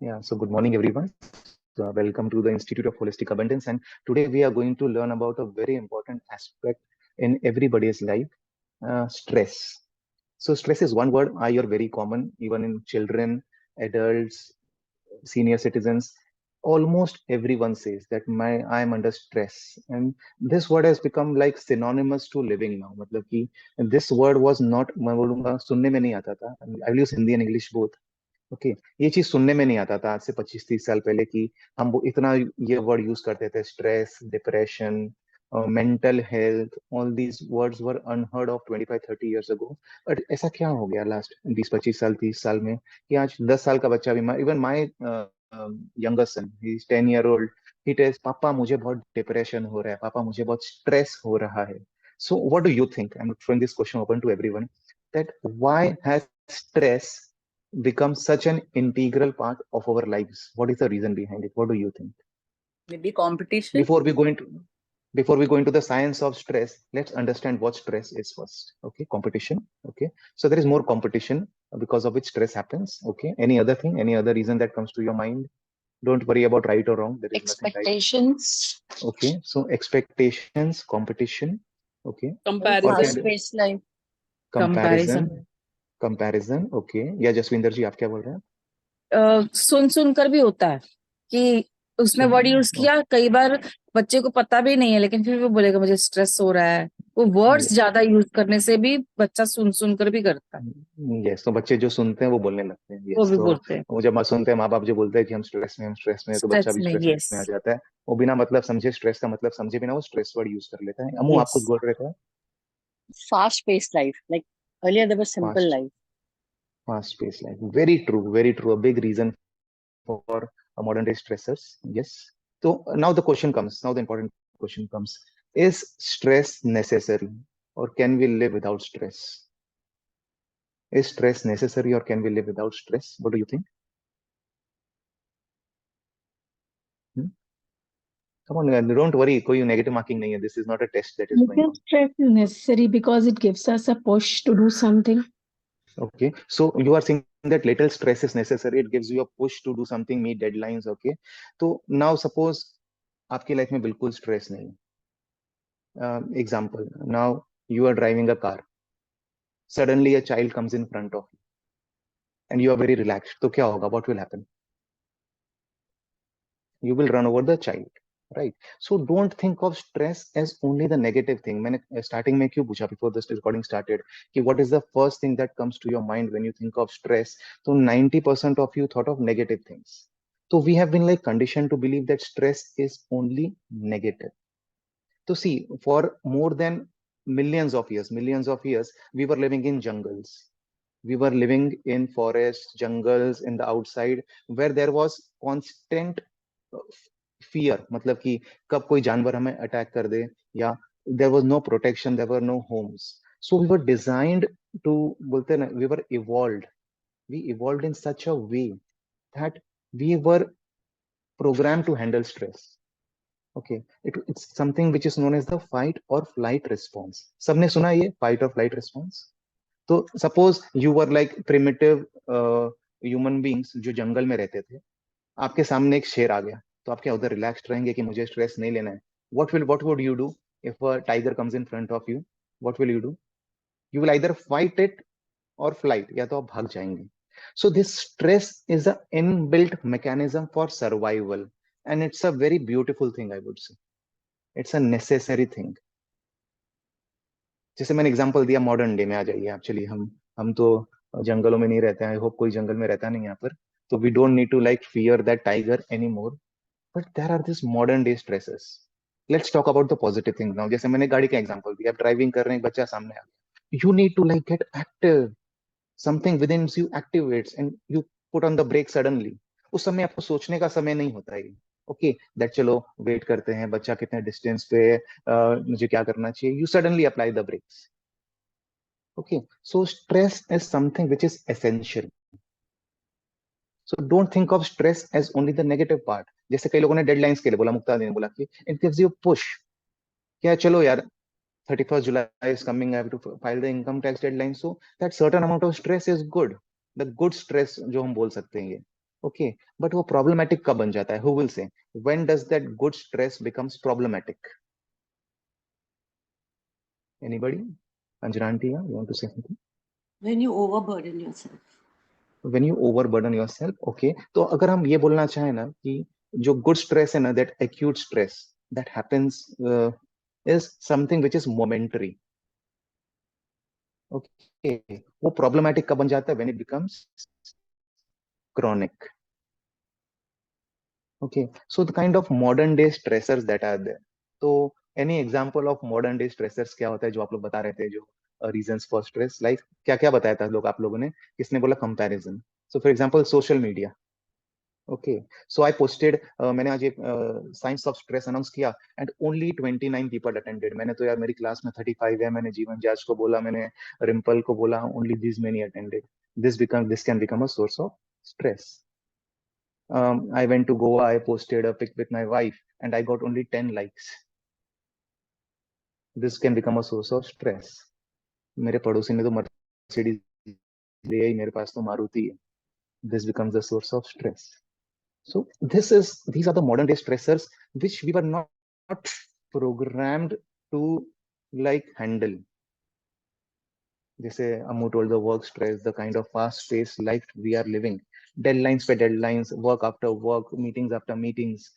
Yeah, so good morning, everyone. Welcome to the Institute of Holistic Abundance. And today we are going to learn about a very important aspect in everybody's life, stress. So, stress is one word I hear very common, even in children, adults, senior citizens. Almost everyone says that I am under stress. And this word has become like synonymous to living now. मतलब कि this word was not, मैं बोलूंगा सुनने में नहीं आता था. I will use Hindi and English both. Okay ये चीज सुनने में नहीं आता था आज से 25-30 साल पहले कि हम वो इतना ये वर्ड यूज करते थे stress depression mental health all these words were unheard of 25-30 years ago but ऐसा क्या हो गया लास्ट 20-25 साल 30 साल में कि आज 10 साल का बच्चा भी even my younger son he is 10 year old he tells पापा मुझे बहुत डिप्रेशन हो रहा है पापा मुझे बहुत स्ट्रेस हो रहा है so what do you think I am throwing this question open to everyone that why has stress become such an integral part of our lives? What is the reason behind it? What do you think? Maybe competition. Before we go into the science of stress, let's understand what stress is first. Okay, competition. Okay, so there is more competition because of which stress happens. Okay, any other thing, any other reason that comes to your mind? Don't worry about right or wrong. There is Expectations. nothing right. Okay, so expectations, competition. Okay, Comparison. Fast-paced life. Comparison okay या जसविंदर जी आप क्या बोल रहे हैं सुन सुनकर भी होता है कि उसने वर्ड यूज किया कई बार बच्चे को पता भी नहीं है लेकिन फिर वो बोलेगा मुझे स्ट्रेस हो रहा है वो वर्ड्स ज्यादा यूज करने से भी बच्चा सुन सुनकर भी करता है यस तो बच्चे जो सुनते हैं वो बोलने लगते हैं वो भी तो बोलते हैं वो जब सुनते हैं माँ बाप जो बोलते हैं कि हम स्ट्रेस में तो बच्चा भी स्ट्रेस में आ जाता है वो बिना मतलब समझे स्ट्रेस का मतलब समझे बिना वो स्ट्रेस वर्ड यूज कर लेता है अमू आप कुछ बोल रहे थे Fast paced life, like earlier there was simple life. Fast paced life, very true, a big reason for modern day stressors. Yes, so now the important question comes, is stress necessary or can we live without stress? Is stress necessary or can we live without stress? What do you think? Come on, don't worry. कोई negative marking नहीं है. This is not a test that is going on. Stress is necessary because it gives us a push to do something. Okay, so you are saying that little stress is necessary. It gives you a push to do something, meet deadlines. Okay, so now suppose आपकी life में बिल्कुल stress नहीं. Example, now you are driving a car. Suddenly a child comes in front of you, and you are very relaxed. तो क्या होगा? What will happen? You will run over the child. Right. So don't think of stress as only the negative thing. मैंने starting में क्यों पूछा before this recording started कि what is the first thing that comes to your mind when you think of stress? So 90% of you thought of negative things. So we have been like conditioned to believe that stress is only negative. So see, for more than millions of years, we were living in jungles. We were living in forests, jungles, in the outside, where there was constant fear मतलब कि कब कोई जानवर हमें attack कर दे या there was no protection there were no homes so we were designed to बोलते हैं ना we evolved in such a way that we were program to handle stress okay it's something which is known as the fight or flight response सबने सुना ये fight or flight response तो suppose you were like primitive human beings जो जंगल में रहते थे आपके सामने एक शेर आ गया तो आप क्या उधर रिलैक्स्ड रहेंगे कि मुझे स्ट्रेस नहीं लेना है what would you do if a tiger comes in front of you? What will you do? You will either fight it or flight, या तो आप भाग जाएंगे. So this stress is an inbuilt mechanism for survival and it's a very beautiful thing, I would say. It's a necessary thing. जैसे मैंने example दिया modern day में आ जाइए एक्चुअली हम तो जंगलों में नहीं रहते हैं आई होप कोई जंगल में रहता नहीं यहाँ पर तो we don't need to like fear that tiger anymore. But there are these modern day stresses. Let's talk about the positive things now. जैसे मैंने गाड़ी का एग्जांपल दिया, आप ड्राइविंग कर रहे हैं एक बच्चा सामने आ गया. You need to like get active. Something within you activates and you put on the brake suddenly. उस समय आपको सोचने का समय नहीं होता है. Okay, that चलो वेट करते हैं बच्चा कितने डिस्टेंस पे मुझे क्या करना चाहिए. You suddenly apply the brakes. Okay, so stress is something which is essential. So don't think of stress as only the negative part. जैसे कई लोगों ने डेडलाइंस के लिए बोला मुक्ता दी ने बोला कि it gives you push. क्या चलो यार 31st July is coming, I have to file the income tax deadline. So that certain amount of stress is good. The good stress जो हम बोल सकते हैं ये. Okay, but वो problematic कब बन जाता है? Who will say? When does that good stress becomes problematic? Anybody? Anjana aunty, you want to say something? When you overburden yourself. When you overburden yourself. Okay, तो अगर हम ये बोलना चाहें ना कि जो good stress है ना, that acute stress that happens is something which is momentary. Okay, वो problematic कब बन जाता है? When it becomes chronic. Okay, so the kind of modern day stressors that are there. So any example of modern day stressors क्या होता है जो आप लोग बता रहे थे, जो reasons for stress, like क्या क्या बताया था लोग आप लोगों ने? किसने बोला comparison? So for example, social media. Okay, so I posted, मैंने आज एक साइंस ऑफ स्ट्रेस अनाउंस किया एंड ओनली 29 पीपल अटेंडेड. मैंने तो यार मेरी क्लास में 35 है, मैंने जीवन जाज को बोला, मैंने रिम्पल को बोला, only this many attended. This can become a source of stress. I went to Goa, I posted a pic with my wife and I got only 10 likes. This can become a source of stress. मेरे पड़ोसी ने तो Mercedes ले आई, मेरे पास तो मारुति है. This becomes a source of stress. So these are the modern day stressors which we were not programmed to like handle. जैसे Ammu told, the work stress, the kind of fast-paced life we are living, deadlines पे deadlines, work after work, meetings after meetings.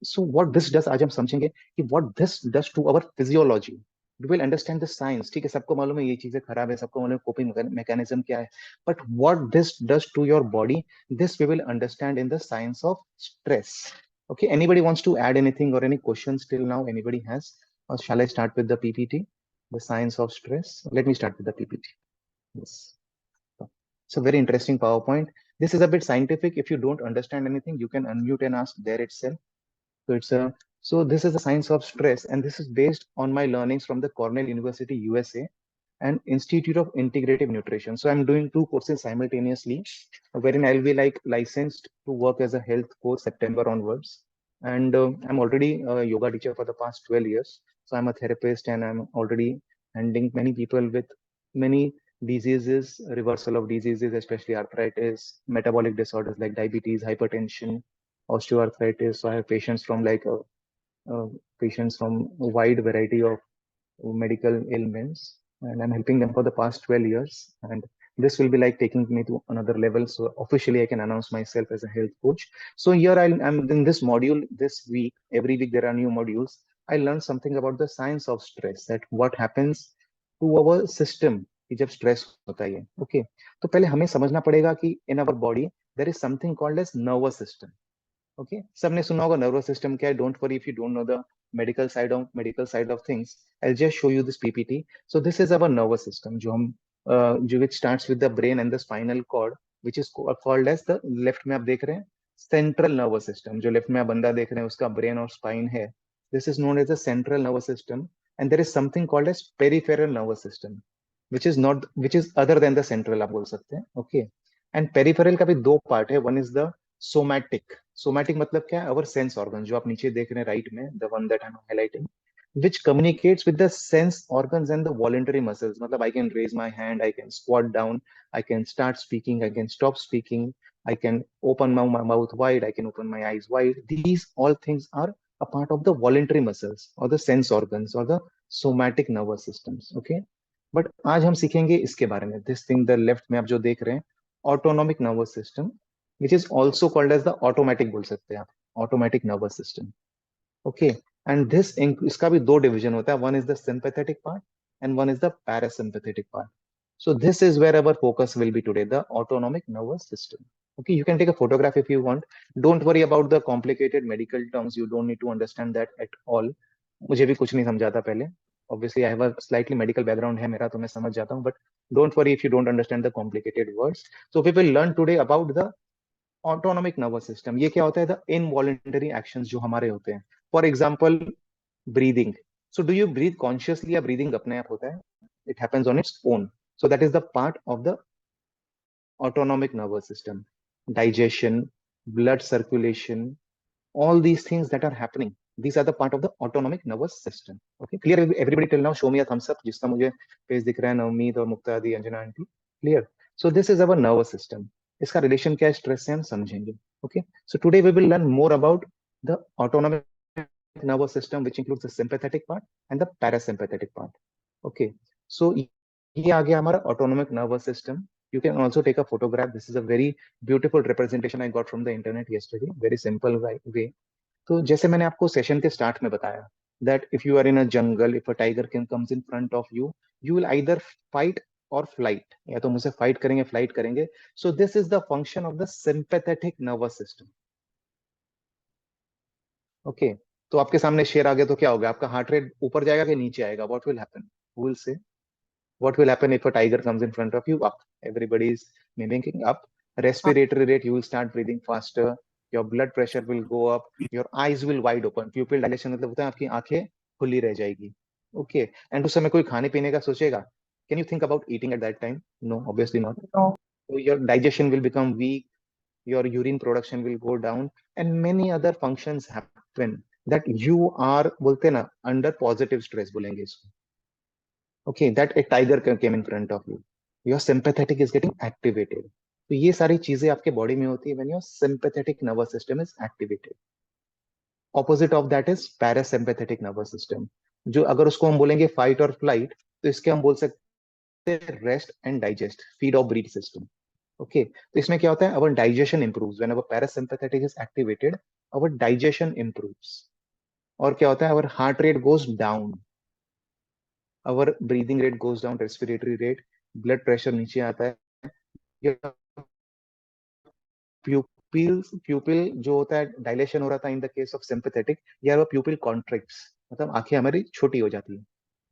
So what this does, आज हम समझेंगे कि what this does to our physiology. We will understand the science. ठीक है, सबको मालूम है ये चीजें खराब है, सबको मालूम है coping mechanism क्या है. But what this does to your body, this we will understand in the science of stress. Okay, anybody wants to add anything or any questions till now? Anybody has? Or shall I start with the PPT? The science of stress. Let me start with the PPT. Yes. So very interesting PowerPoint. This is a bit scientific. If you don't understand anything, you can unmute and ask there itself. So this is the science of stress, and this is based on my learnings from the Cornell University, USA, and Institute of Integrative Nutrition. So I'm doing two courses simultaneously, wherein I'll be like licensed to work as a health coach September onwards. And I'm already a yoga teacher for the past 12 years. So I'm a therapist, and I'm already handling many people with many diseases, reversal of diseases, especially arthritis, metabolic disorders like diabetes, hypertension, osteoarthritis. So I have patients from patients from a wide variety of medical ailments, and I'm helping them for the past 12 years. And this will be like taking me to another level. So officially, I can announce myself as a health coach. So here I'm in this module this week. Every week there are new modules. I learned something about the science of stress. That what happens to our system कि जब stress होता है. Okay, तो पहले हमें समझना पड़ेगा कि in our body there is something called as nervous system. Okay, सबने सुना होगा nervous system क्या है. Don't worry if you don't know the medical side of things. I'll just show you this PPT. So this is our nervous system, which starts with the brain and the spinal cord, which is called as the left में आप देख रहे हैं central nervous system. जो left में आप बंदा देख रहे हैं उसका brain और spine है. This is known as the central nervous system, and there is something called as peripheral nervous system, which is other than the central आप बोल सकते हैं. Okay, and peripheral का भी दो part है. One is the somatic मतलब क्या है? Our sense organ जो आप नीचे देख रहे हैं right में, the one that I'm highlighting, which communicates with the sense organs and the voluntary muscles. मतलब I can raise my hand, I can squat down, I can start speaking, I can stop speaking, I can open my mouth wide, I can open my eyes wide. These all things are a part of the voluntary muscles or the sense organs or the somatic nervous systems. Okay, but आज हम सीखेंगे इसके बारे में. This thing the left में आप जो देख रहे हैं autonomic nervous system, which is also called as the automatic बोल सकते हैं आप, automatic nervous system. Okay, and इसका भी दो division होता है. One is the sympathetic part and one is the parasympathetic part. So this is where our focus will be today, the autonomic nervous system. Okay, you can take a photograph if you want. Don't worry about the complicated medical terms. You don't need to understand that at all. मुझे भी कुछ नहीं समझाता पहले. Obviously, I have a slightly medical background है मेरा, तो मैं समझ जाता हूँ. But don't worry if you don't understand the complicated words. So we will learn today about the autonomic nervous system. ये क्या होता है? द इनवॉलंटरी एक्शंस जो हमारे होते हैं. For example breathing. So do you breathe consciously या breathing अपने आप होता है? It happens on its own. So that is the part of the autonomic nervous system. Digestion, blood circulation, all these things that are happening, these are the part of the autonomic nervous system. Okay, clear everybody till now? Show me a thumbs up जिसका मुझे page दिख रहा है. नवमीत और मुक्ता दी, Anjana aunty, clear? So this is our nervous system. इसका relation क्या है स्ट्रेस से हम समझेंगे. Okay, so today we will learn more about the autonomic nervous system, which includes the sympathetic part and the parasympathetic part. Okay, so ये आ गया हमारा autonomic nervous system. You can also take a photograph. This is a very beautiful representation I got from the internet yesterday. Very simple way. तो जैसे मैंने आपको session के start में बताया that if you are in a jungle, if a tiger can comes in front of you, you will either fight or flight. या तो मुझसे fight करेंगे, flight करेंगे. So this is the function of the sympathetic nervous system. Okay, तो आपके सामने शेर आ गया तो क्या होगा, आपका हार्ट रेट ऊपर जाएगा कि नीचे आएगा, what will happen, who will say what will happen if a tiger comes in front of you, up, everybody is mimicking up, respiratory rate, you will start breathing faster, your blood pressure will go up, your eyes will wide open, प्यूपिल dilation मतलब होता है आपकी आंखें खुली रह जाएगी. Okay, and उस समय कोई खाने पीने का सोचेगा, can you think about eating at that time, no obviously not. So your digestion will become weak, your urine production will go down, and many other functions happen that you are बोलते ना under positive stress बोलेंगे इसको. Okay, that a tiger came in front of you, your sympathetic is getting activated. तो ये सारी चीजें आपके body में होती है when your sympathetic nervous system is activated. Opposite of that is parasympathetic nervous system, जो अगर उसको हम बोलेंगे fight or flight, तो इसके हम बोल सकते हैं rest and digest, feed or breathe system. Okay, तो इसमें क्या होता है, our digestion improves when our parasympathetic is activated, our digestion improves. और क्या होता है, our heart rate goes down, our breathing rate goes down, respiratory rate, blood pressure नीचे आता है, प्यूपिल जो होता है डायलेशन हो रहा था in the case of sympathetic, या वो प्यूपिल कॉन्ट्रैक्ट्स, मतलब आंखें हमारी छोटी हो जाती है.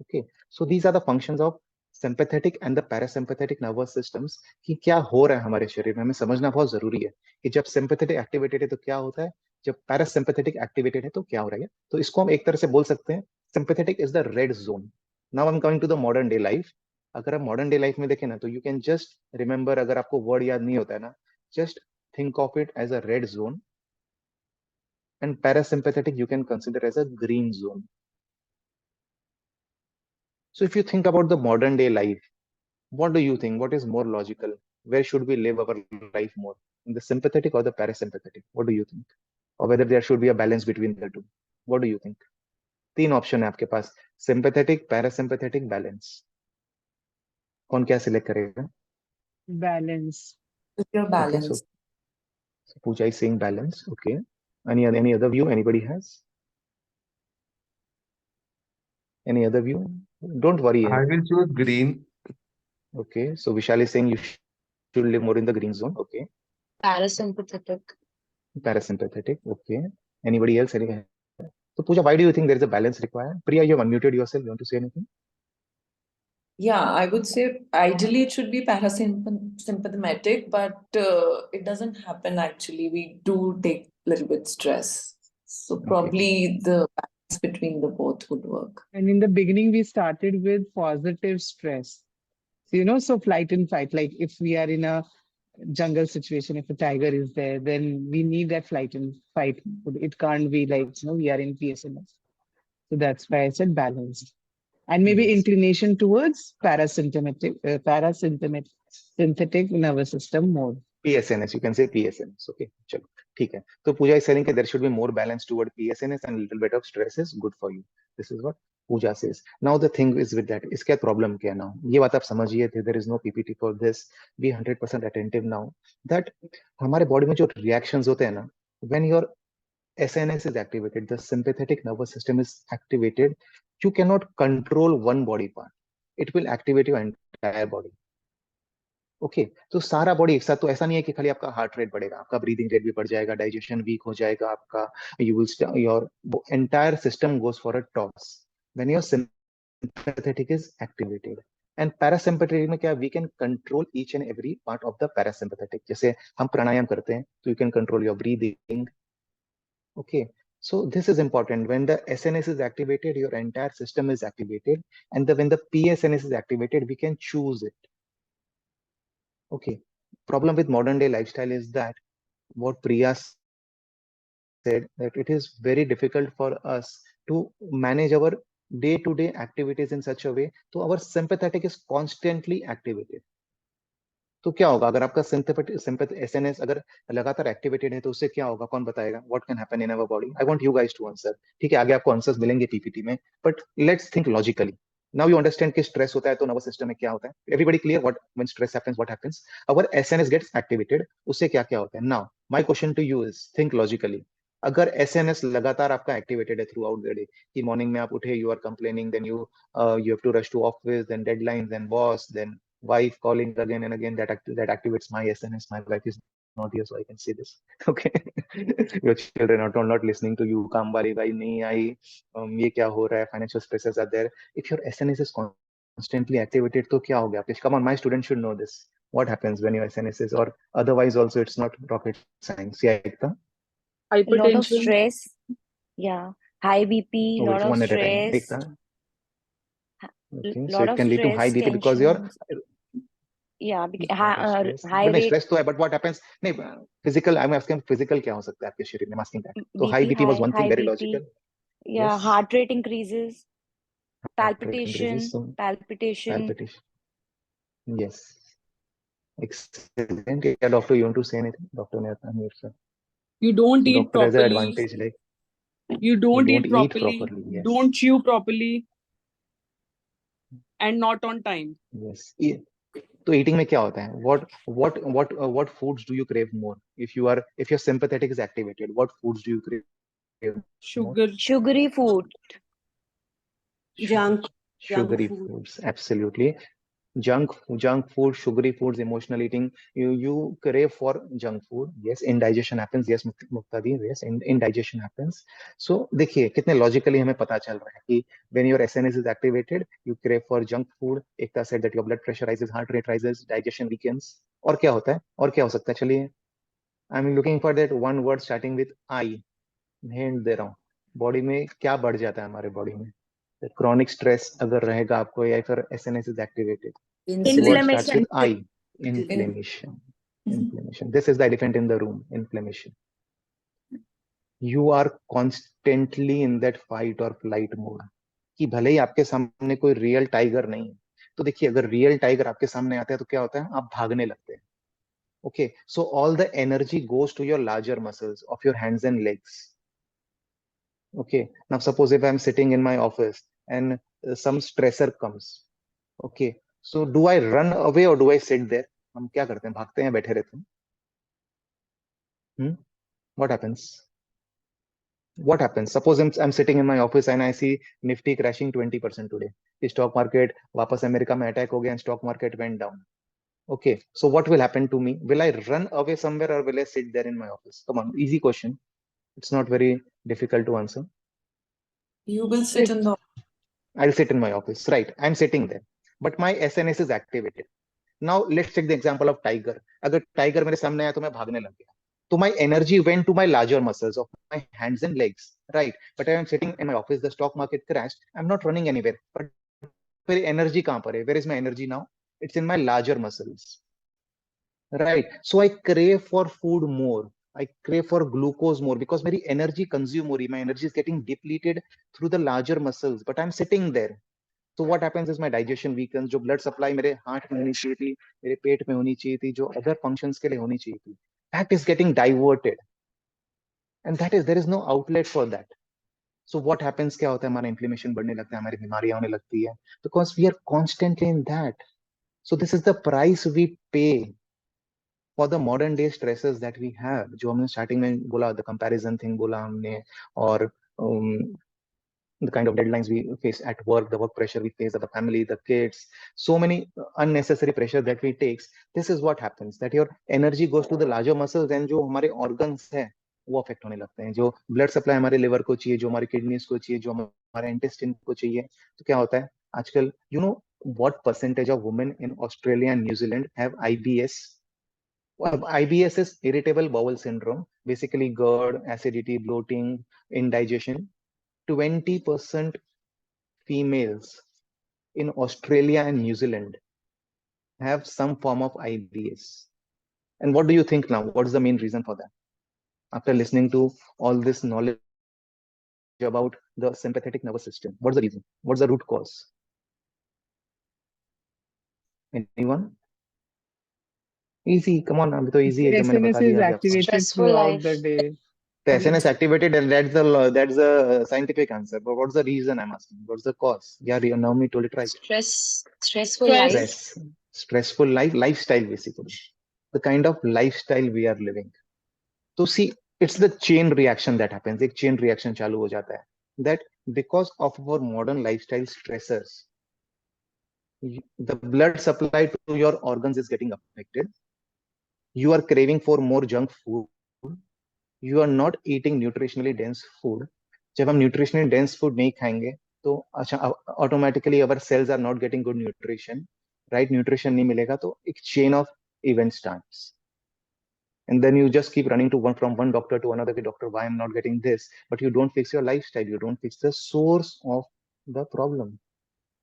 Okay, so these are the functions of sympathetic and the parasympathetic nervous systems, कि क्या हो रहा है हमारे शरीर में, हमें समझना बहुत जरूरी है कि जब सिंपैथेटिक एक्टिवेटेड है तो क्या होता है, जब पैरासिम्पैथेटिक एक्टिवेटेड है तो क्या हो रहा है. तो इसको हम एक तरह से बोल सकते हैं sympathetic is the red zone. Now I am coming to the modern day life. अगर आप मॉडर्न डे लाइफ में देखें ना, तो यू कैन जस्ट रिमेंबर, अगर आपको वर्ड याद नहीं होता है ना, just think of it as a red zone, and parasympathetic you can consider as a green zone. So if you think about the modern day life, what do you think, what is more logical, where should we live our life more, in the sympathetic or the parasympathetic, what do you think, or whether there should be a balance between the two, what do you think? तीन option है आपके पास, sympathetic, parasympathetic, balance. कौन क्या select करेगा? Balance. Your Okay, balance. so Pooja is saying balance. Okay, any other view anybody has? Any other view? Don't worry. I will choose green. Okay, so Vishal is saying you should live more in the green zone. Okay, Parasympathetic. parasympathetic. Okay, anybody else? So Pooja, why do you think there is a balance required? Priya, you have unmuted yourself. You want to say anything? Yeah, I would say ideally it should be parasympathetic, but it doesn't happen actually. We do take a little bit stress. So probably the balance between the both would work. And in the beginning, we started with positive stress. So, so flight and fight, like if we are in a jungle situation, if a tiger is there, then we need that flight and fight. It can't be like, we are in PSNS. So that's why I said balanced. And maybe Yes. inclination towards parasympathetic nervous system more. PSNS, you can say PSNS. Okay, chalo, ठीक है. तो Pooja is saying that there should be more balance toward PSNS and a little bit of stress is good for you. This is what Pooja says. Now the thing is with that, इसका problem क्या now? ये बात आप समझिए थे. There is no PPT for this. Be 100% attentive now. That हमारे body में जो reactions होते हैं ना, when your SNS is activated, the sympathetic nervous system is activated, you cannot control one body part. It will activate your entire body. Okay, तो सारा body एक साथ, तो ऐसा नहीं है कि खाली आपका हार्ट रेट बढ़ेगा, आपका ब्रीदिंग रेट भी बढ़ जाएगा, डाइजेशन वीक हो जाएगा आपका, you will your entire system goes for a toss when your sympathetic is activated. And parasympathetic में क्या, we can control each and every part of the parasympathetic. जैसे हम प्राणायाम करते हैं तो you can control your breathing. Okay, so this is important. When the SNS is activated, your entire system is activated, and when the PSNS is activated, we can choose it. Okay, problem with modern day lifestyle is that what Priya said, that it is very difficult for us to manage our day-to-day activities in such a way, so our sympathetic is constantly activated. तो क्या होगा अगर आपका सिंपैथ SNS अगर लगातार activated है तो उससे क्या होगा, कौन बताएगा? What can happen in our body? I want you guys to answer. ठीक है, आगे आपको आंसर्स मिलेंगे पीपीटी में, but let's think logically. Now you understand कि स्ट्रेस होता है तो नर्वस सिस्टम में क्या होता है। Everybody clear what when stress happens what happens? Our SNS gets activated, उससे क्या क्या होता है? Now my question to you is think logically. अगर एसएनएस लगातार आपका एक्टिवेटेड है थ्रू आउट द डे, कि मॉर्निंग में आप उठे, you are complaining, then you have to rush to office, then deadlines, then boss, then wife calling again and again, that activates my SNS. My wife is not here, so I can say this. Okay. Your children are not listening to you. काम वाली भाई नहीं आई, ये क्या हो रहा है, financial stresses are there. If your SNS is constantly activated, तो क्या हो गया? Please, come on, my students should know this. What happens when your SNS is, or otherwise also it's not rocket science. Yeah, Ekta? A lot of Hypertension. stress. Yeah. High BP, Oh, lot it's of one at a time. stress, Ekta? Okay, so lot it of can lead to high stress, BP because you're tensions. Yeah, lot of stress. high but नहीं rate stress तो है, but what happens? नहीं, physical, I am asking physical क्या हो सकता है आपके शरीर में, मास्किंग दैट। तो high BP BP was high, one thing high very BP. Logical. Yeah, yes, heart rate increases, heart rate increases, palpitation, so palpitation. palpitation. Yes, excellent. Yeah, doctor, you want to say anything? Doctor ne apna sir. You don't So eat doctor has an properly. advantage, like You you don't don't eat eat properly. properly. Yes, Don't chew properly and not on time. yes. तो eating में क्या होता है? What foods do you crave more? If your sympathetic is activated, what foods do you crave more? Sugar. Sugary food. Junk. Junk Sugary food. foods, absolutely. Junk food, sugary foods, emotional eating. You crave for junk food. Yes, indigestion happens. Yes, Muktadi. Yes, indigestion happens. So देखिए कितने logically हमें पता चल रहा है कि when your SNS is activated, you crave for junk food. Ekta said that your blood pressure rises, heart rate rises, digestion weakens. और क्या होता है? और क्या हो सकता है? चलिए, I'm looking for that one word starting with I. Hint दे रहा हूँ। बॉडी में क्या बढ़ जाता है हमारे बॉडी में? क्रॉनिक स्ट्रेस अगर रहेगा आपको, या फिर SNS is activated, word starts Inflammation. with I. Inflammation. Inflammation. This is the elephant in the room. Inflammation. You are constantly in that fight or flight mode. कि भले ही आपके सामने कोई रियल टाइगर नहीं है, तो देखिए अगर रियल टाइगर आपके सामने आता है तो क्या होता है? आप भागने लगते हैं। Okay, so all the energy goes to your larger muscles of your hands and legs. Okay, now suppose if I'm sitting in my office and some stressor comes. Okay, so do I run away or do I sit there? हम क्या करते हैं? भागते हैं, बैठे रहते हैं? What happens? What happens? Suppose I'm sitting in my office and I see Nifty crashing 20% today. The stock market वापस अमेरिका में अटैक हो गया and stock market went down. Okay, so what will happen to me? Will I run away somewhere or will I sit there in my office? Come on, easy question. It's not very difficult to answer. You will sit in the I'll sit in my office, right? I'm sitting there, but my SNS is activated. Now let's take the example of tiger. अगर tiger मेरे सामने आया तो मैं भागने लग गया. So my energy went to my larger muscles of my hands and legs, right? But I am sitting in my office, the stock market crashed. I'm not running anywhere. But मेरी energy कहाँ पर है? Where is my energy now? It's in my larger muscles, right? So I crave for food more. I crave for glucose more because मेरी energy consume हो रही, my energy is getting depleted through the larger muscles. But I'm sitting there. So what happens is my digestion weakens. जो blood supply मेरे heart में होनी चाहिए थी, मेरे पेट में होनी चाहिए थी, जो other functions के लिए होनी चाहिए थी, that is getting diverted, and that is there is no outlet for that. So what happens? क्या होता है? हमारा inflammation बढ़ने लगता है, हमारी बीमारियां होने लगती है, because we are constantly in that. So this is the price we pay for the modern day stresses that we have. जो हमने starting में बोला, the comparison thing बोला हमने, और the kind of deadlines we face at work, the work pressure we face at the family, the kids, so many unnecessary pressure that we takes. This is what happens, that your energy goes to the larger muscles and जो हमारे organs है वो affect होने लगते हैं. जो blood supply हमारे liver को चाहिए, जो हमारे kidneys को चाहिए, जो हमारे intestine को चाहिए, तो क्या होता है आजकल? You know what percentage of women in Australia and New Zealand have IBS? Well, IBS is irritable bowel syndrome, basically GERD, acidity, bloating, indigestion. 20% females in Australia and New Zealand have some form of IBS. And what do you think now? What is the main reason for that? After listening to all this knowledge about the sympathetic nervous system, what's the reason? What's the root cause? Anyone? easy, come on, अभी तो easy है जो मैंने SNS बता is दिया अभी आपको. activated Stressful throughout life. the day. The SNS activated, and that's the scientific answer. But what's the reason I'm asking? What's the cause? Yeah, Naomi told it right. Stressful life. Stress, stressful lifestyle basically. The kind of lifestyle we are living. So see, it's the chain reaction that happens. एक chain reaction चालू हो जाता है. That because of our modern lifestyle stressors, the blood supply to your organs is getting affected. You are craving for more junk food. You are not eating nutritionally dense food. जब हम nutritionally dense food नहीं खाएंगे तो अच्छा automatically our cells are not getting good nutrition, right? Nutrition नहीं मिलेगा तो एक chain of events starts. And then you just keep running to from one doctor to another doctor. Why I'm not getting this? But you don't fix your lifestyle. You don't fix the source of the problem.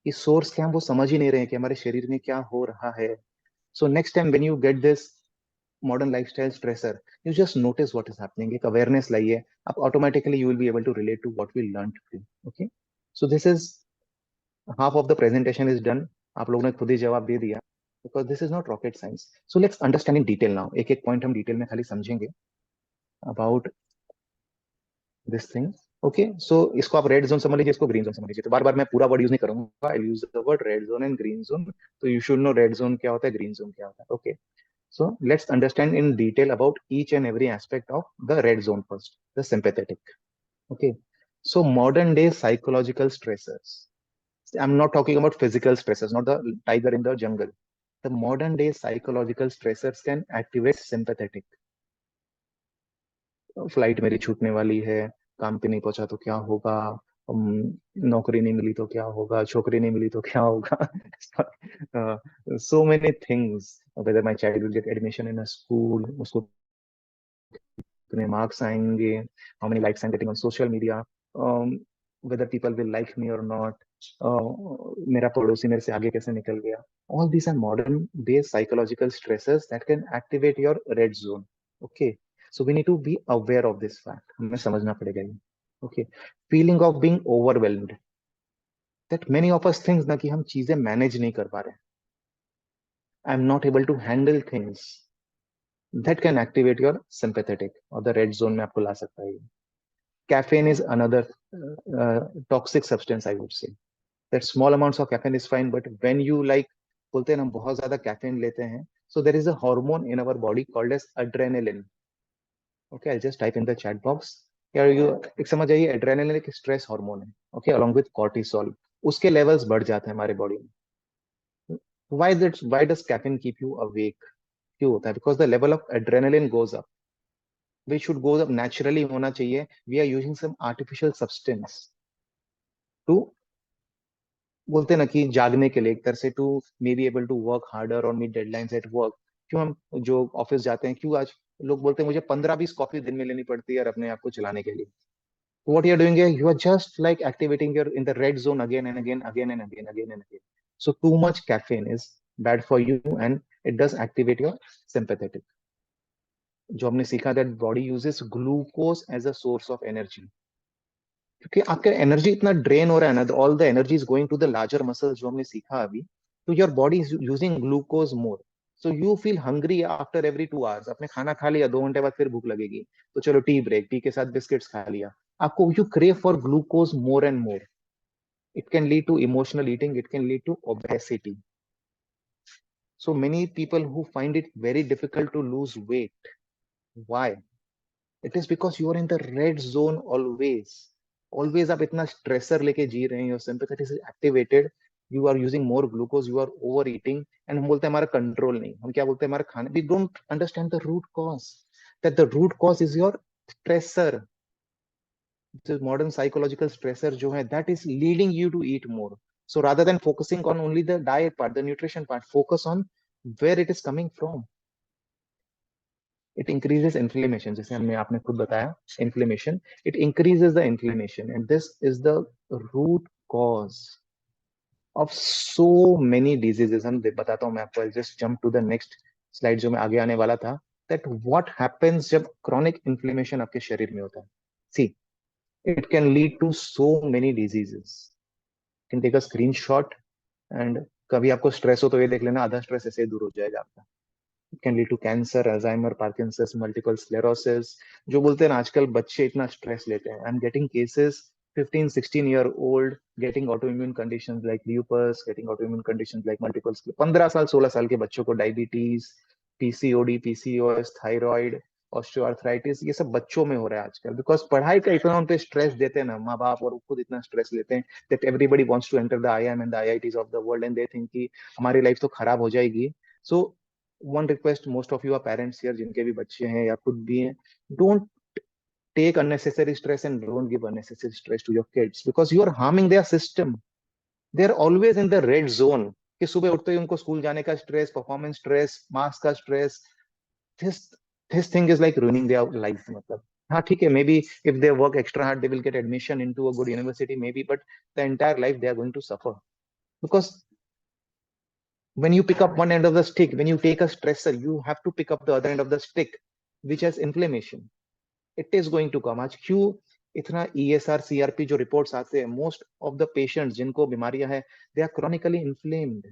कि source क्या है वो समझ ही नहीं रहे हैं कि हमारे शरीर में क्या हो रहा है. So next time when you get this modern lifestyle stressor, you just notice what is happening. एक awareness लाइए. आप automatically you will be able to relate to what we learned today. Okay. So this is half of the presentation is done. आप लोगों ने खुद ही जवाब दे दिया. Because this is not rocket science. So let's understand in detail now. एक एक point हम detail में खाली समझेंगे about this thing. Okay, so इसको आप रेड जोन समझ लीजिए, इसको ग्रीन जोन समझ लीजिए. तो बार बार मैं पूरा वर्ड यूज नहीं करूंगा. I use the word red zone and green zone. तो you should know red zone क्या होता है, ग्रीन जोन क्या होता है. Okay, so let's understand in detail about each and every aspect of the red zone first, the sympathetic. Okay, so modern day psychological stressors. I'm not talking about physical stressors, not the tiger in the jungle. The modern day psychological stressors can activate sympathetic. Flight मेरी छूटने वाली है, काम पे नहीं पहुंचा तो क्या होगा, नौकरी नहीं मिली तो क्या होगा, छोकरी नहीं मिली तो क्या होगा. So many things, whether my child will get admission in a school, उसको कितने marks आएंगे, how many likes I'm getting on social media, whether people will like me or not, मेरा पड़ोसी मेरे से आगे कैसे निकल गया. All these are modern day psychological stresses that can activate your red zone. Okay, so we need to be aware of this fact. हमें समझना पड़ेगा ये. Okay, feeling of being overwhelmed, that many of us think ना कि हम चीजें manage नहीं कर पा रहे. I'm not able to handle things. That can activate your sympathetic or the red zone में आपको ला सकता है. Caffeine is another toxic substance, I would say. That small amounts of caffeine is fine, but when you like बोलते हैं ना बहुत ज्यादा caffeine लेते हैं, so there is a hormone in our body called as adrenaline. Okay, I'll just type in the chat box. यार you एक समझ जाइए, adrenaline एक stress hormone है. Okay, along with cortisol. उसके levels बढ़ जाते हैं हमारे body में. Why does caffeine keep you awake? क्यों होता है? Because the level of adrenaline goes up. Which should go up naturally होना चाहिए. We are using some artificial substance to बोलते हैं ना कि जागने के लिए एक तरह से, to may be able to work harder और मीट डेडलाइंस एट वर्क. क्यों हम जो ऑफिस जाते हैं, क्यों आज लोग बोलते हैं मुझे 15-20 कॉफी दिन में लेनी पड़ती है अपने आप को चलाने के लिए. What you are doing here, you are just like activating your in the red zone again and again, again and again, again and again. So too much caffeine is bad for you and it does activate your sympathetic. जो हमने सीखा that body uses glucose as a source of energy. क्योंकि आपका energy इतना drain हो रहा है ना, all the energy is going to the larger muscles जो हमने सीखा अभी. तो your body is using glucose more. So you feel hungry after every 2 hours. आपने खाना खा लिया, 2 घंटे बाद फिर भूख लगेगी, तो चलो टी ब्रेक, टी के साथ बिस्किट्स खा लिया. आपको you crave for glucose more and more. It can lead to emotional eating, it can lead to obesity. So many people who find it very difficult to lose weight. Why? It is because you are in the red zone always. Always आप इतना stressor लेके जी रहे हैं, your sympathetic is activated, you are using more glucose, you are overeating, and हम बोलते हैं हमारा control नहीं. हम क्या बोलते हैं, हमारा खाने. We don't understand the root cause. That the root cause is your stressor. The modern psychological stressor जो है, that is leading you to eat more. So rather than focusing on only the diet part, the nutrition part, focus on where it is coming from. It increases inflammation, जैसे हमने आपने खुद बताया, inflammation. It increases the inflammation, and this is the root cause of so many diseases. हम बताता हूँ मैं आपको. I'll just jump to the next slide जो मैं आगे आने वाला था. That what happens जब chronic inflammation आपके शरीर में होता है. See, it can lead to so many diseases. You can take a screenshot and कभी आपको स्ट्रेस हो तो ये देख लेना, आधा स्ट्रेस ऐसे ही दूर हो जाएगा आपका. It can lead to cancer, Alzheimer, Parkinson's, multiple sclerosis. जो बोलते हैं ना आजकल बच्चे इतना स्ट्रेस लेते हैं. I'm getting cases 15-16 year old getting autoimmune conditions like lupus, getting autoimmune conditions like multiple sclerosis. 15 साल 16 साल के बच्चों को diabetes, PCOD, PCOS, thyroid, osteoarthritis, ये सब बच्चों में हो रहा है आजकल. बिकॉज पढ़ाई का इतना उन पे स्ट्रेस देते हैं ना माँ बाप, और खुद इतना स्ट्रेस लेते हैं that everybody wants to enter the IIM and the IITs of the world, and they think कि हमारी लाइफ तो खराब हो जाएगी. So one request, most of you are parents here जिनके भी बच्चे हैं या खुद भी हैं, don't take unnecessary stress and don't give unnecessary stress to your kids because you are harming their system. They are always in the red zone कि सुबह उठते ही उनको स्कूल जाने का स्ट्रेस, परफॉर्मेंस स्ट्रेस, मार्क्स का stress. this this thing is like ruining their life. मतलब हाँ ठीक है, maybe if they work extra hard they will get admission into a good university maybe, but the entire life they are going to suffer. Because when you pick up one end of the stick, when you take a stressor, you have to pick up the other end of the stick, which has inflammation. It is going to come. आज क्यों इतना ESR, CRP जो reports आते हैं, most of the patients जिनको बीमारियां हैं, they are chronically inflamed.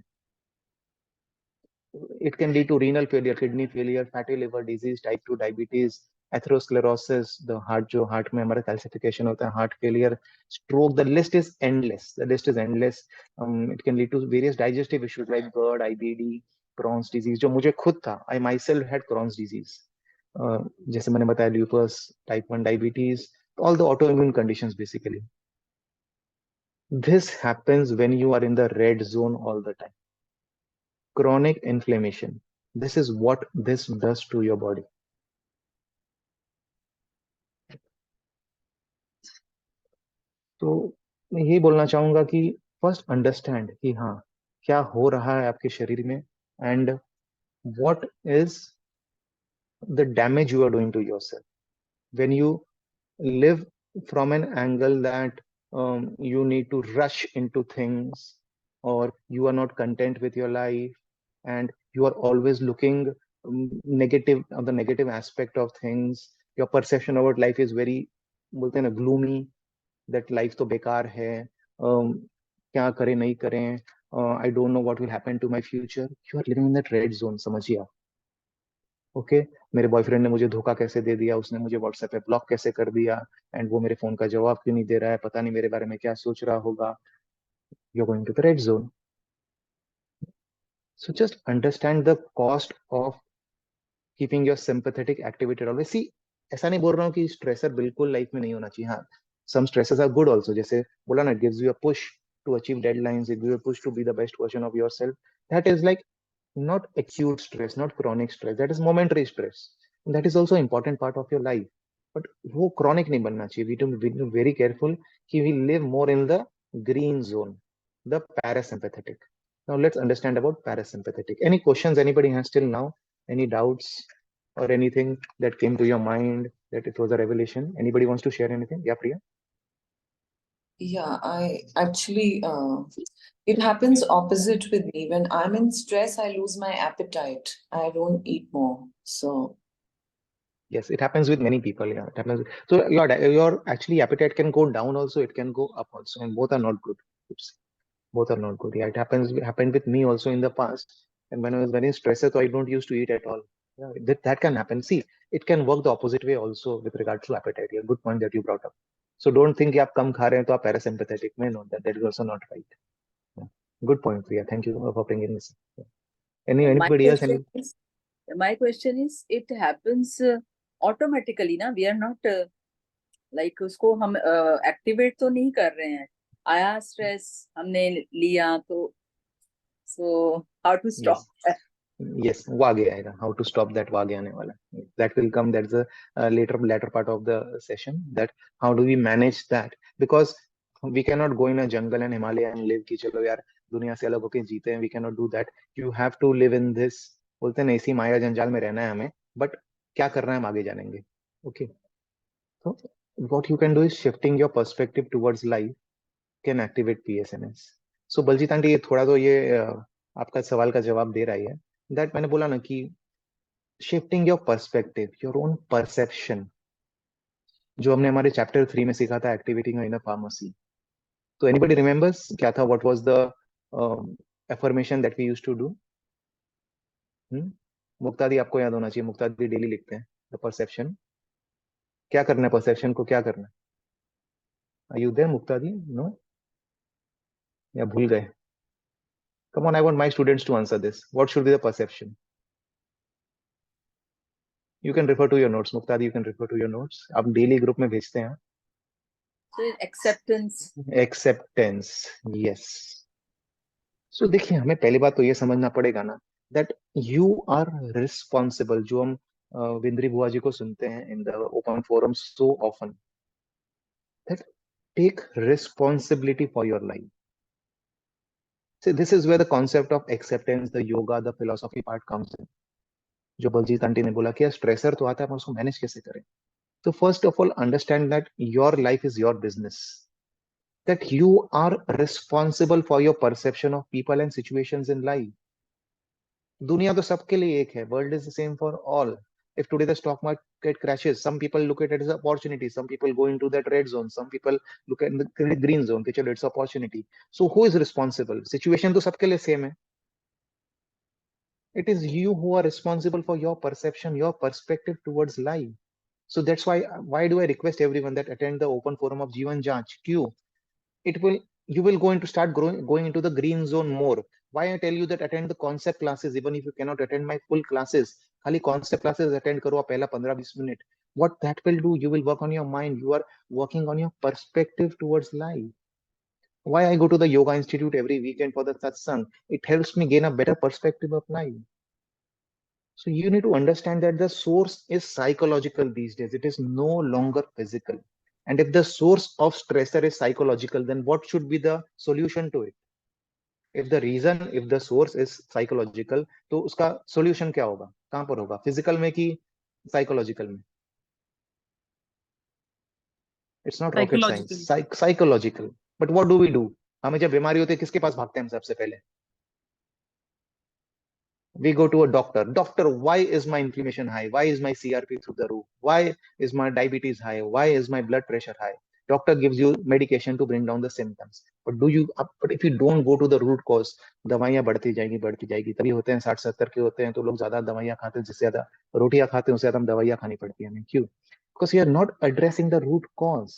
It can lead to renal failure, kidney failure, fatty liver disease, type 2 diabetes, atherosclerosis, the heart जो heart में हमारा calcification होता है, heart failure, stroke. The list is endless. The list is endless. It can lead to various digestive issues like GERD, IBD, Crohn's disease. जो मुझे खुद था, I myself had Crohn's disease. जैसे मैंने बताया lupus, type 1 diabetes, all the autoimmune conditions basically. This happens when you are in the red zone all the time. Chronic inflammation. This is what this does to your body. तो मैं यही बोलना चाहूंगा कि first understand कि हाँ क्या हो रहा है आपके शरीर में, and what is the damage you are doing to yourself when you live from an angle that you need to rush into things, or you are not content with your life, and you are always looking negative of the negative aspect of things. Your perception about life is very बोलते हैं ना gloomy, that life तो बेकार है, क्या करें नहीं करें, I don't know what will happen to my future. You are living in that red zone. समझिए आप. ओके मेरे बॉयफ्रेंड ने मुझे धोखा कैसे दे दिया, उसने मुझे व्हाट्सएप पे ब्लॉक कैसे कर दिया, एंड वो मेरे फोन का जवाब क्यों नहीं दे रहा है, पता नहीं मेरे बारे में क्या सोच रहा होगा. You are going to the red zone. So just understand the cost of keeping your sympathetic activated always. See ऐसा नहीं बोल रहा हूँ कि स्ट्रेसर बिल्कुल लाइफ में नहीं होना चाहिए. हाँ, some stressors are good also. जैसे बोला ना, gives you a push to achieve deadlines, it gives you a push to be the best version of yourself. That is like not acute stress, not chronic stress. That is momentary stress. And that is also an important part of your life. But वो chronic नहीं बनना चाहिए. We have to be very careful कि we live more in the green zone, the parasympathetic. Now let's understand about parasympathetic. Any questions anybody has till now? Any doubts or anything that came to your mind that it was a revelation? Anybody wants to share anything? Yeah, Priya? Yeah, I actually, it happens opposite with me. When I'm in stress, I lose my appetite. I don't eat more. So, Yes, it happens with many people. Yeah, it happens. So your actually appetite can go down also. It can go up also, and both are not good. Oops. Both are not good. Yeah, it happened with me also in the past. And when I was very stressed, so I don't used to eat at all. Yeah, that can happen. See, it can work the opposite way also with regards to appetite. Yeah, good point that you brought up. So don't think कि आप कम खा रहे हैं तो आप parasympathetic में. No, that is also not right. Yeah. Good point, Priya. Thank you for bringing this. Yeah. Anybody else? My question is, it happens automatically, ना? We are not like उसको हम activate तो नहीं कर रहे हैं. आया stress हमने लिया तो, so how to stop? Yes, वो आगे आएगा. How to stop that, वो आगे आने वाला. That will come. That's the later part of the session. That how do we manage that? Because we cannot go in a jungle and Himalaya and live कि चलो यार दुनिया से अलग होके जीते हैं. We cannot do that. You have to live in this. बोलते हैं ना इसी माया जंजाल में रहना है हमें. But क्या करना है हम आगे जानेंगे. Okay. So what you can do is shifting your perspective towards life can activate PSNS. So Baljeet aunty, ये थोड़ा तो ये आपका सवाल का जवाब दे रही है. दैट मैंने बोला ना कि shifting your perspective, your own perception, जो हमने हमारे चैप्टर 3 में सीखा था, एक्टिवेटिंग इन अ फार्मेसी. तो एनीबॉडी रिमेंबर्स क्या था? What was the affirmation that we used to do? मुक्तादी आपको याद होना चाहिए, मुक्तादी डेली लिखते हैं द परसेप्शन। क्या करना है परसेप्शन को, क्या करना है? आर यू देयर मुक्तादी? नो, या भूल गए? Come on, I want my students to answer this, what should be the perception? You can refer to your notes मुक्तादी, you can refer to your notes, आप डेली ग्रुप में भेजते हैं। So acceptance. Acceptance, yes. So देखिए, हमें पहली बात तो ये समझना पड़ेगा ना, दैट यू आर रिस्पॉन्सिबल। जो हम विंद्री बुआ जी को सुनते हैं in the open forum so often, that take responsibility for your life. See, this is where the concept of acceptance, the yoga, the philosophy part comes in. जो Baljeet aunty ने बोला कि यार स्ट्रेसर तो आता है, पर उसको मैनेज कैसे करें? तो first of all understand that your life is your business, that you are responsible for your perception of people and situations in life. दुनिया तो सबके लिए एक है, world is the same for all. If today the stock market crashes, some people look at it as an opportunity, some people go into that red zone, some people look at the green zone कि चलो it's opportunity. So who is responsible? Situation तो सबके लिए same है. It is you who are responsible for your perception, your perspective towards life. So that's why do I request everyone that attend the open forum of Jeevan Janch? Q. It will, you will going to start going into the green zone more. Why I tell you that attend the concept classes, even if you cannot attend my full classes. खाली concept classes attend करो आप पहला 15-20 minute. What that will do, you will work on your mind. You are working on your perspective towards life. Why I go to the yoga institute every weekend for the satsang? It helps me gain a better perspective of life. So you need to understand that the source is psychological these days. It is no longer physical. And if the source of stressor is psychological, then what should be the solution to it? If the source is psychological, तो उसका solution क्या होगा? कहाँ पर होगा? Physical में कि psychological में? It's not rocket science. Psychological. Psychological. But what do? हमें जब बीमारी होती है किसके पास भागते हैं हम सबसे पहले? We go to a doctor. Doctor, why is my inflammation high? Why is my CRP through the roof? Why is my diabetes high? Why is my blood pressure high? Doctor gives you medication to bring down the symptoms. But if you don't go to the root cause, दवाइयां बढ़ती जाएगी, तभी होते हैं 60-70 के होते हैं तो लोग ज्यादा दवाइयां खाते हैं, जिससे ज्यादा रोटियां खाते हैं उससे ज्यादा हम दवाइयां खानी पड़ती है हमें। क्यों? Because you are not addressing the root cause.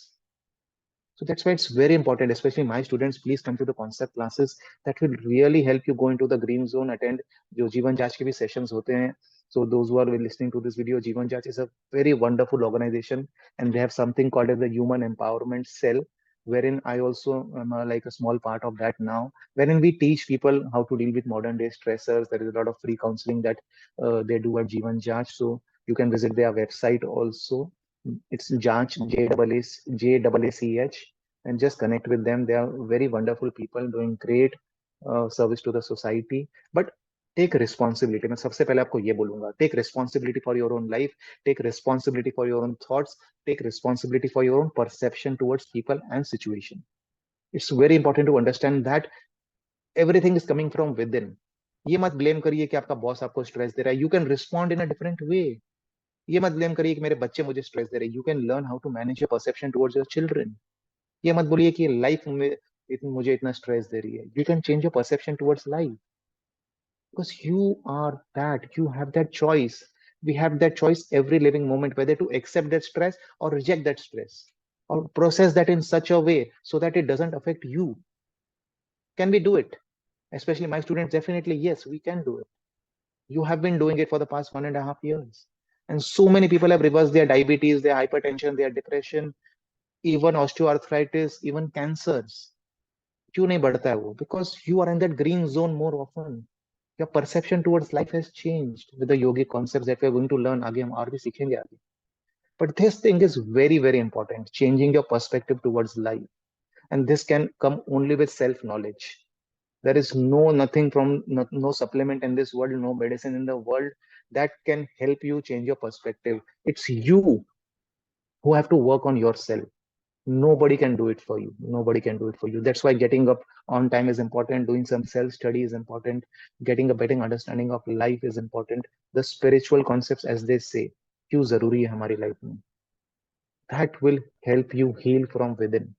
So that's why it's very important, especially my students, please come to the concept classes. That will really help you go into the green zone, attend जो जीवन जांच के भी sessions होते हैं. So those who are listening to this video, Jeevan Jach is a very wonderful organization, and they have something called as the Human Empowerment Cell, wherein I also am like a small part of that now, wherein we teach people how to deal with modern day stressors. There is a lot of free counseling that they do at Jeevan Jach. So you can visit their website also. It's Janch, JAACH, and just connect with them. They are very wonderful people doing great service to the society. But take responsibility. मैं सबसे पहले आपको ये बोलूंगा, take responsibility for your own life, take responsibility for your own thoughts, take responsibility for your own perception towards people and situation. It's very important to understand that everything is coming from within. ये मत blame करिए कि आपका boss आपको stress दे रहा है. You can respond in a different way. ये मत ब्लेम करिए कि मेरे बच्चे मुझे स्ट्रेस दे रहे हैं. You can learn how to manage your perception towards your children. ये मत बोलिए कि लाइफ में मुझे इतना स्ट्रेस दे रही है. You can change your perception towards life, because you are that, you have that choice. We have that choice every living moment whether to accept that stress or reject that stress, or process that in such a way so that it doesn't affect you. Can we do it? Especially my students, definitely yes, we can do it. You have been doing it for the past 1.5 years. And so many people have reversed their diabetes, their hypertension, their depression, even osteoarthritis, even cancers. क्यों नहीं बढ़ता है वो? Because you are in that green zone more often. Your perception towards life has changed with the yogic concepts that we are going to learn. आगे हम और भी सीखेंगे आगे. But this thing is very, very important, changing your perspective towards life. And this can come only with self-knowledge. There is nothing from no supplement in this world, no medicine in the world that can help you change your perspective. It's you who have to work on yourself. Nobody can do it for you. Nobody can do it for you. That's why getting up on time is important. Doing some self study is important. Getting a better understanding of life is important. The spiritual concepts, as they say, क्यों जरूरी है हमारी life में, that will help you heal from within.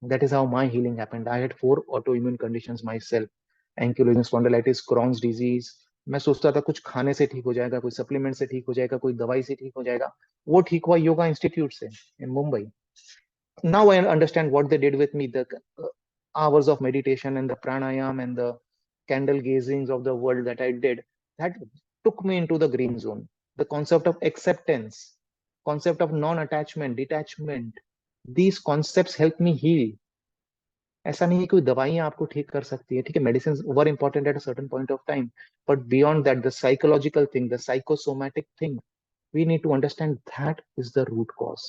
That is how my healing happened. I had 4 autoimmune conditions myself: ankylosing spondylitis, Crohn's disease, मैं सोचता था कुछ खाने से ठीक हो जाएगा, कोई सप्लीमेंट से ठीक हो जाएगा, कोई दवाई से ठीक हो जाएगा। वो ठीक हुआ योगा इंस्टीट्यूट से इन Mumbai. Now I understand what they did with me, the hours of meditation and the pranayam and the candle gazings of the world that I did, that took me into the green zone. The concept of acceptance, concept of non-attachment, detachment, these concepts help me heal. ऐसा नहीं है कोई दवाइयां आपको ठीक कर सकती है, ठीक है, medicine were important at a certain point of time, but beyond that the psychological thing, the psychosomatic thing, we need to understand that is the root cause.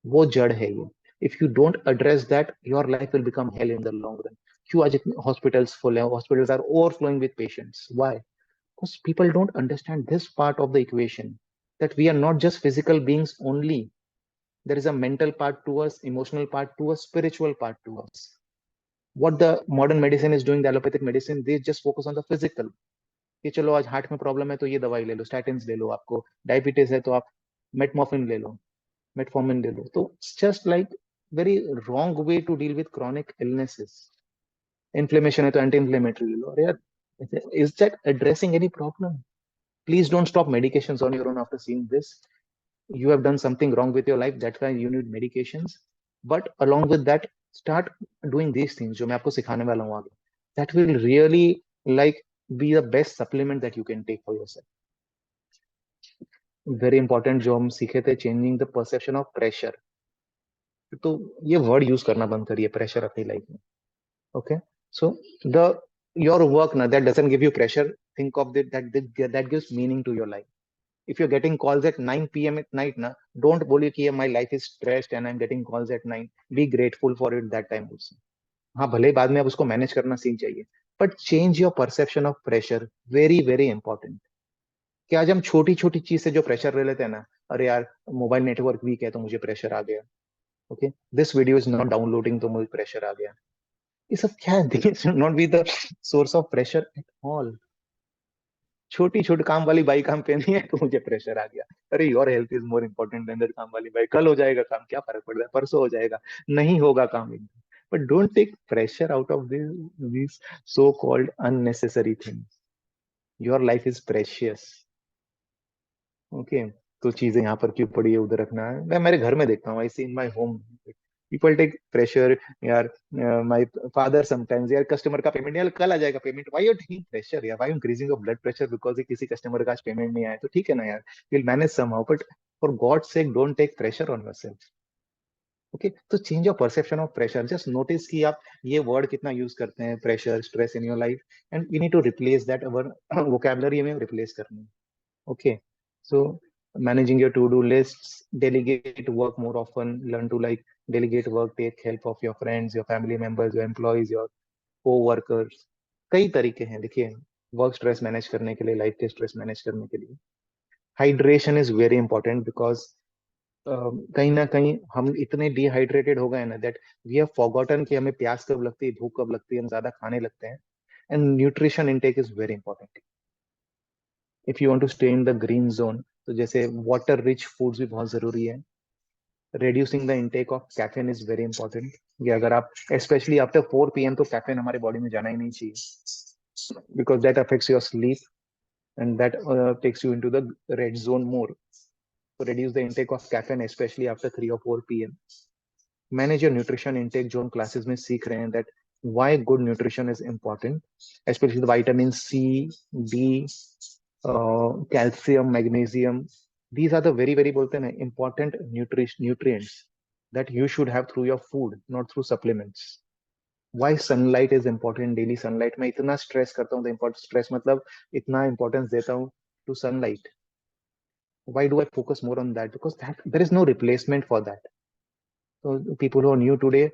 वो जड़ है ये। If you don't address that, your life will become hell in the long run. क्यों आज इतने hospitals full है, hospitals are overflowing with patients, why? Because people don't understand this part of the equation, that we are not just physical beings only. There is a mental part to us, emotional part to us, spiritual part to us. What the modern medicine is doing, the allopathic medicine, they just focus on the physical. कि चलो आज heart में problem है तो ये दवाई ले लो, statins ले लो, आपको डायबिटीज है तो आप मेटमॉर्फिन ले लो, metformin ले लो। तो it's just like very wrong way to deal with chronic illnesses. Inflammation है तो anti inflammatory ले लो। अरे यार, is that addressing any problem? Please don't stop medications on your own after seeing this. You have done something wrong with your life, that's why you need medications. But along with that, start doing these things जो मैं आपको सिखाने वाला हूँ आगे। That will really like be the best supplement that you can take for yourself. Very important जो हम सीखे थे, changing the perception of pressure. तो ये वर्ड यूज करना बंद करिए, प्रेशर अपनी लाइफ में। Okay, so the your work ना, that doesn't give you pressure, think of that gives meaning to your life. If you are getting calls at 9 PM at night ना, don't बोलिए कि my life is stressed and I am getting calls at 9। Be grateful for it that time also. हाँ, भले बाद में आप उसको manage करना सीख जाइए, but change your perception of pressure, very very important. कि आज हम छोटी छोटी चीज से जो प्रेशर ले लेते हैं ना, अरे यार मोबाइल नेटवर्क वीक है तो मुझे प्रेशर आ गया, okay, this video is not downloading तो मुझे प्रेशर आ गया। ये सब क्या है? This should not be the source of pressure at all. छोटी छोटी काम वाली बाइक काम पहनी है तो मुझे प्रेशर आ गया। अरे your health is more important than that काम वाली बाइक। कल हो जाएगा काम, क्या फर्क पड़ रहा है, परसों हो जाएगा, नहीं होगा काम एकदम। But don't take pressure out of this so called unnecessary things. Your life is precious, okay. तो चीजें यहाँ पर क्यों पड़ी है, उधर रखना है। मैं मेरे घर में देखता हूँ, I see in my home people take pressure. यार माय फादर समटाइम्स, यार कस्टमर का पेमेंट, यार कल आ जाएगा payment, why you taking pressure, यार why you increasing your blood pressure because किसी कस्टमर का आज पेमेंट नहीं आया, तो ठीक है ना यार, will manage somehow, but for God sake don't take pressure on yourself. Okay, तो change your perception of pressure. Just notice कि आप ये वर्ड कितना यूज करते हैं, pressure, stress in your life, and we need to replace that, our vocabulary में replace करनी है। Okay, so managing your to-do lists, delegate work more often, learn to like delegate work, take help of your friends, your family members, your employees, your co-workers। कई तरीके हैं, देखिए, work stress manage करने के लिए, life के stress manage करने के लिए। Hydration is very important because कहीं ना कहीं हम इतने डिहाइड्रेटेड हो गए ना दैट वी हैव फॉरगॉटन कि हमें प्यास कब लगती है, भूख कब लगती है, हम ज्यादा खाने लगते हैं। And nutrition intake is very important if you want to stay in the green zone. तो जैसे वाटर रिच फूड्स भी बहुत जरूरी है। reducing the intake of caffeine is very important। ये अगर आप स्पेशली आफ्टर 4 PM तो कैफीन हमारे बॉडी में जाना ही नहीं चाहिए, because that affects your sleep and that takes you into the red zone more। So reduce the intake of caffeine especially after 3 or 4 PM। manage your nutrition intake जो हम classes में सीख रहे हैं, that why good nutrition is important, especially the vitamin C, D, calcium, magnesium। These are the very very बोलते हैं ना important nutrients that you should have through your food, not through supplements। why sunlight is important, daily sunlight। मैं इतना stress करता हूँ, the important stress मतलब इतना importance देता हूँ to sunlight। why do I focus more on that? Because that there is no replacement for that। so people who are new today,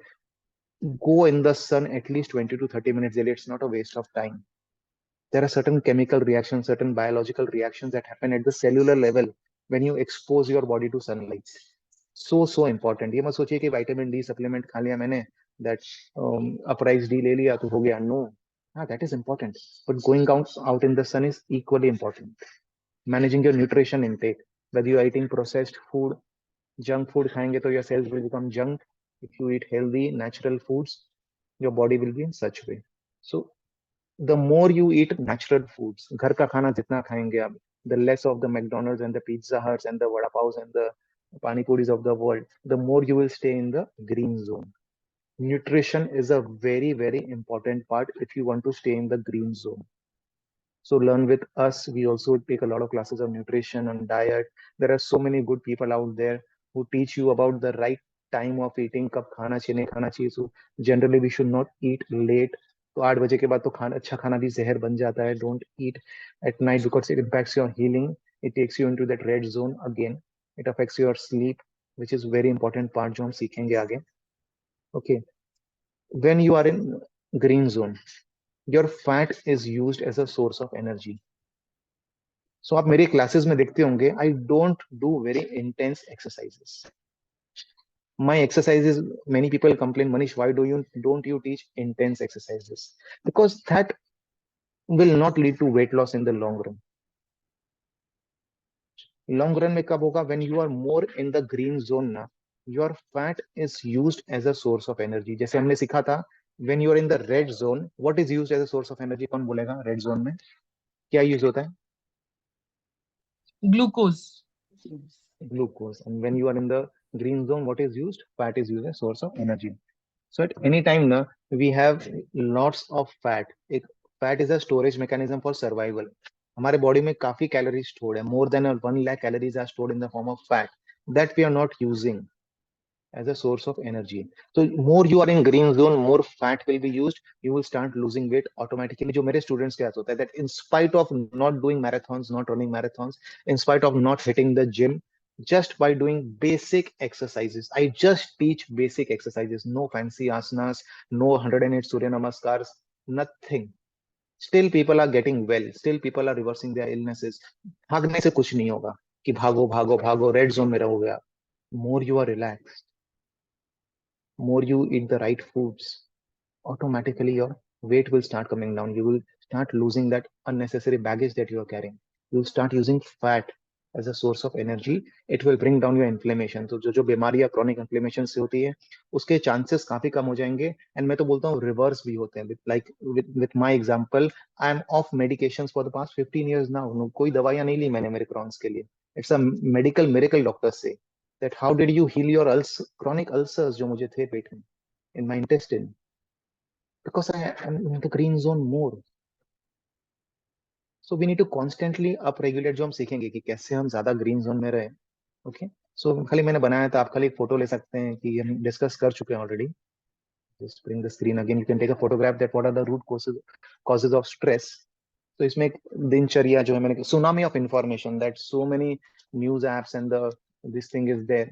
go in the sun at least 20 to 30 minutes daily, it's not a waste of time। there are certain chemical reactions, certain biological reactions that happen at the cellular level when you expose your body to sunlight। so important। ये मत सोचिए कि vitamin D supplement खा लिया मैंने, that अपराइज D ले लिया तो हो गया, no। हाँ, that is important, but going out in the sun is equally important। managing your nutrition intake, whether you are eating processed food, junk food खाएंगे तो your cells will become junk। if you eat healthy natural foods, your body will be in such way। so the more you eat natural foods, घर का खाना जितना खाएंगे आप, the less of the McDonald's and the Pizza Huts and the vada paos and the pani puris of the world, the more you will stay in the green zone. Nutrition is a very, very important part if you want to stay in the green zone. So learn with us. We also take a lot of classes on nutrition and diet. There are so many good people out there who teach you about the right time of eating, कब खाना चाहिए नहीं खाना चाहिए. So generally we should not eat late. तो 8 बजे के बाद तो खाना अच्छा खाना भी जहर बन जाता है. Don't eat at night because it impacts your healing. It takes you into that red zone again. It affects your sleep, which is very important part जो हम सीखेंगे आगे. Okay. When you are in green zone, your fat is used as a source of energy. सो आप मेरे classes में देखते होंगे I don't do very intense exercises. My exercises, many people complain, Manish, why don't you teach intense exercises? Because that will not lead to weight loss in the long run. Long run में कब होगा? When you are more in the green zone ना, your fat is used as a source of energy. जैसे हमने सीखा था, when you are in the red zone, what is used as a source of energy? कौन बोलेगा? red zone में क्या use होता है? Glucose. Glucose. And when you are in the green zone, what is used? Fat is used as source of energy. So at any time now, we have lots of fat. एक fat is a storage mechanism for survival. हमारे body में काफी calories stored है. More than 1 lakh calories are stored in the form of fat that we are not using as a source of energy. So more you are in green zone, more fat will be used. You will start losing weight automatically. जो मेरे students के साथ होता है that in spite of not doing marathons, not running marathons, in spite of not hitting the gym, just by doing basic exercises. I just teach basic exercises. No fancy asanas, no 108 Surya Namaskars, nothing. Still people are getting well. Still people are reversing their illnesses. भागने से कुछ नहीं होगा कि भागो भागो भागो red zone में रहोगे आप. More you are relaxed, more you eat the right foods, automatically your weight will start coming down. You will start losing that unnecessary baggage that you are carrying. You will start using fat as a source of energy. It will bring down your inflammation. तो जो जो बीमारियां chronic inflammation से होती है उसके chances काफी कम हो जाएंगे. And मैं तो बोलता हूँ reverse भी होते हैं. With my example, I am off medications for the past 15 years now. कोई दवाइयां नहीं ली मैंने मेरे Crohn's के लिए. It's a medical miracle, doctors say. That how did you heal your chronic ulcers जो मुझे थे पेट में in my intestine? Because I am in the green zone more. So we need to constantly upregulate. जो हम सीखेंगे कि कैसे हम ज्यादा ग्रीन जोन में रहे. ओके. सो खाली मैंने बनाया था, आप खाली एक फोटो ले सकते हैं कि हम डिस्कस कर चुके हैं already. Just bring the screen again. You can take a photograph that what are the root causes of stress. तो इसमें एक दिनचर्या जो है मैंने tsunami of information that so many news apps and the this thing is there.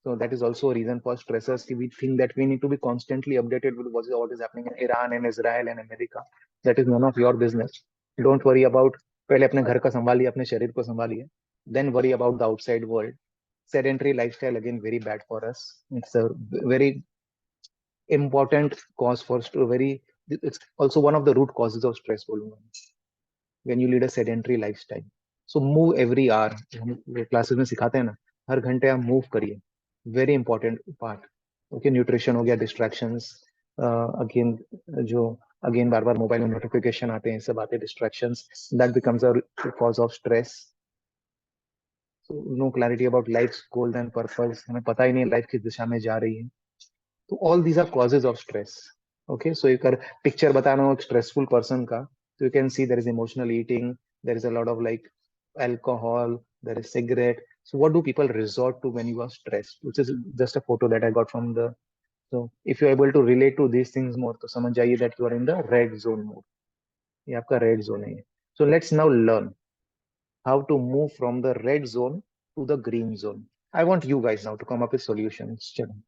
So that is also a reason for stressors. We think that we need to be constantly updated with what is happening in Iran and Israel and America. That is none of your business. Don't worry about. पहले अपने घर का संभालिए, अपने शरीर को संभालिए. Then worry about the outside world. Sedentary lifestyle again very bad for us. It's a very important cause for very. It's also one of the root causes of stress. बोलूँगा when you lead a sedentary lifestyle. So move every hour. हम classes में सिखाते हैं ना, हर घंटे आप move करिए. Very important part. Okay. Nutrition हो गया, डिस्ट्रैक्शंस अगेन जो अगेन बार बार मोबाइल में नोटिफिकेशन आते हैं, सब आते हैं distractions. That becomes a cause of stress. So no clarity about life goal and purpose. हमें पता ही नहीं लाइफ किस दिशा में जा रही है. तो all these are causes of stress. Okay, so you can picture बताना हो एक stressful person का, so you can see there is emotional eating, there is a lot of like alcohol, there is cigarette. So what do people resort to when you are stressed? Which is just a photo that I got from the. So if you're able to relate to these things more, तो समझ जाइए that you are in the red zone mode. ये आपका red zone है. So let's now learn how to move from the red zone to the green zone. I want you guys now to come up with solutions. चलो.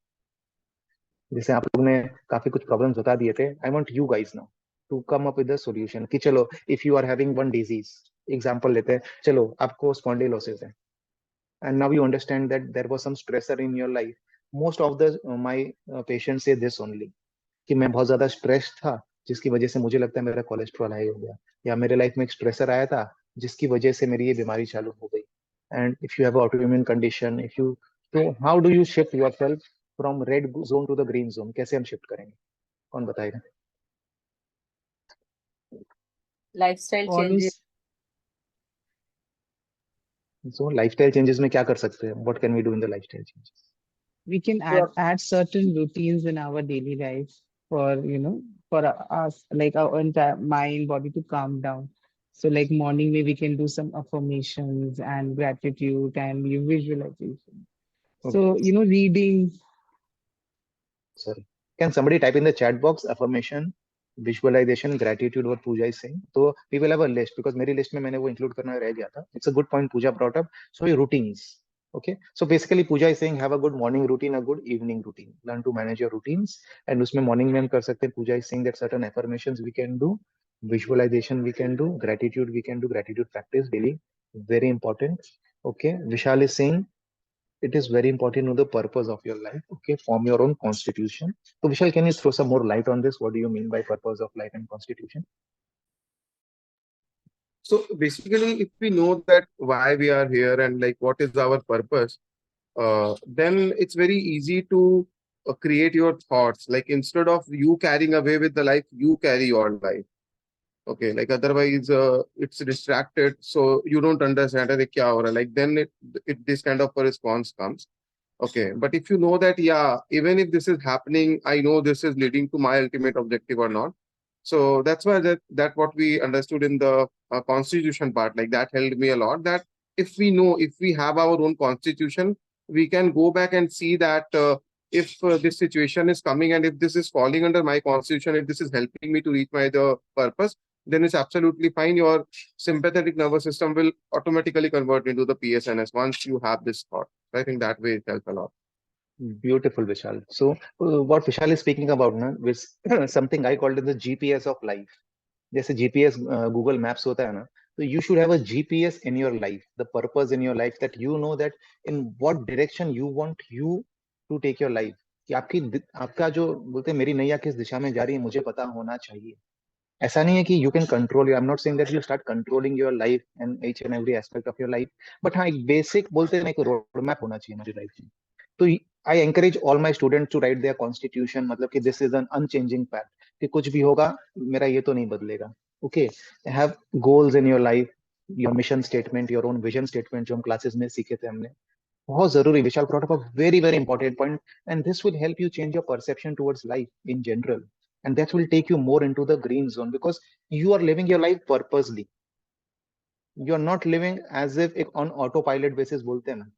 जैसे आप लोग ने काफी कुछ प्रॉब्लम्स बता दिए थे. I want you guys now to come up with the solution कि चलो if you are having one disease, example लेते हैं. चलो आपको स्पॉन्डिलोसिस है and now you understand that there was some stressor in your life. Most of the my patients say this only कि मैं बहुत ज्यादा स्ट्रेस था जिसकी वजह से मुझे लगता है मेरा कोलेस्ट्रॉल हाई हो गया, या मेरे लाइफ में एक स्ट्रेसर आया था जिसकी वजह से मेरी ये बीमारी चालू हो गई. And if you have autoimmune condition, if you, तो how do you shift yourself from red zone to the green zone? कैसे हम शिफ्ट करेंगे? कौन बताएगा? Lifestyle Follow changes. So lifestyle changes में क्या कर सकते हैं? What can we do in the lifestyle changes? we can add certain routines in our daily life for for us, like our entire mind body to calm down. So like morning maybe we can do some affirmations and gratitude and visualization. Okay. So reading. Sorry. Can somebody type in the chat box affirmation, visualization, gratitude what Pooja is saying? So we will have a list because मेरी list में मैंने वो include करना रह गया था. It's a good point Pooja brought up. So routines. Okay. So basically Pooja is saying have a good morning routine, a good evening routine. Learn to manage your routines. And उसमें morning में हम कर सकते हैं. Pooja is saying that certain affirmations we can do, visualization we can do, gratitude we can do, gratitude practice daily. Very important. Okay. Vishal is saying it is very important to know the purpose of your life. Okay, form your own constitution. So Vishal, can you throw some more light on this? What do you mean by purpose of life and constitution? So basically, if we know that why we are here and like what is our purpose, then it's very easy to create your thoughts. Like instead of you carrying away with the life, you carry your life. Okay, like otherwise it's distracted, so you don't understand अरे क्या हो रहा है. Like then it this kind of a response comes. Okay, but if you know that, yeah, even if this is happening, I know this is leading to my ultimate objective or not. So that's why that what we understood in the constitution part, like that helped me a lot. That if we know, if we have our own constitution, we can go back and see that if this situation is coming and if this is falling under my constitution, if this is helping me to reach my the purpose, then it's absolutely fine. Your sympathetic nervous system will automatically convert into the PSNS once you have this thought. I think that way it helps a lot. Beautiful, Vishal. So what Vishal is speaking about now is something I called it the GPS of life. जैसे GPS Google Maps होता है ना, तो you should have a GPS in your life, the purpose in your life that you know that in what direction you want you to take your life. कि आपका जो बोलते हैं मेरी नैया किस दिशा में जा रही है मुझे पता होना चाहिए. ऐसा नहीं है कि you can control. I am not saying that you start controlling your life and each and every aspect of your life, but हाँ एक बेसिक बोलते हैं ना एक रोड मैप होना चाहिए हमारी लाइफ में. तो I encourage all my students to write their constitution, मतलब कि this is an unchanging fact कि कुछ भी होगा मेरा ये तो नहीं बदलेगा. Okay, have goals in your life, your mission statement, your own vision statement जो हम क्लासेस में सीखे थे हमने. बहुत जरूरी. विशाल brought up a very very important point, and this will help you change your perception towards life in general, and that will take you more into the green zone because you are living your life purposely. You are not living as if एक on autopilot basis बोलते हैं ना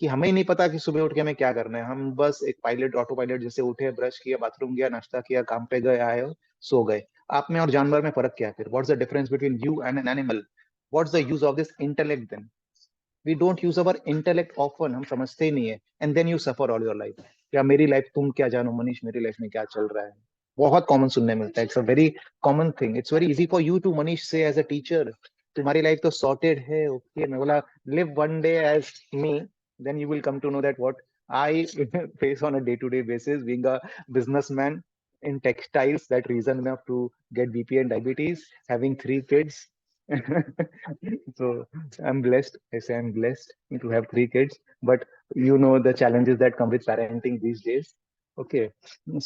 कि हमें ही नहीं पता कि सुबह उठ के हमें क्या करना है. हम बस एक पायलट ऑटो पायलट जैसे उठे, ब्रश किया, बाथरूम गया, नाश्ता किया, काम पे गए, आए हो, सो गए. आप में और जानवर में फर्क क्या है फिर? What's the difference between you and an animal? What's the use of this intellect then? We don't use our intellect often. हम समझते ही नहीं है. And then you suffer all your life. या मेरी लाइफ तुम क्या जानो मनीष, मेरी लाइफ में क्या चल रहा है. बहुत कॉमन सुनने मिलता है. It's a very common thing. It's very easy for you to Manish say as a teacher, तुम्हारी लाइफ तो sorted है. Okay, मैं बोला live one day as me, then you will come to know that what I face on a day-to-day basis, being a businessman in textiles, that reason enough to get BP and diabetes, having 3 kids. So I'm blessed. I say I'm blessed to have 3 kids, but you know the challenges that come with parenting these days. Okay,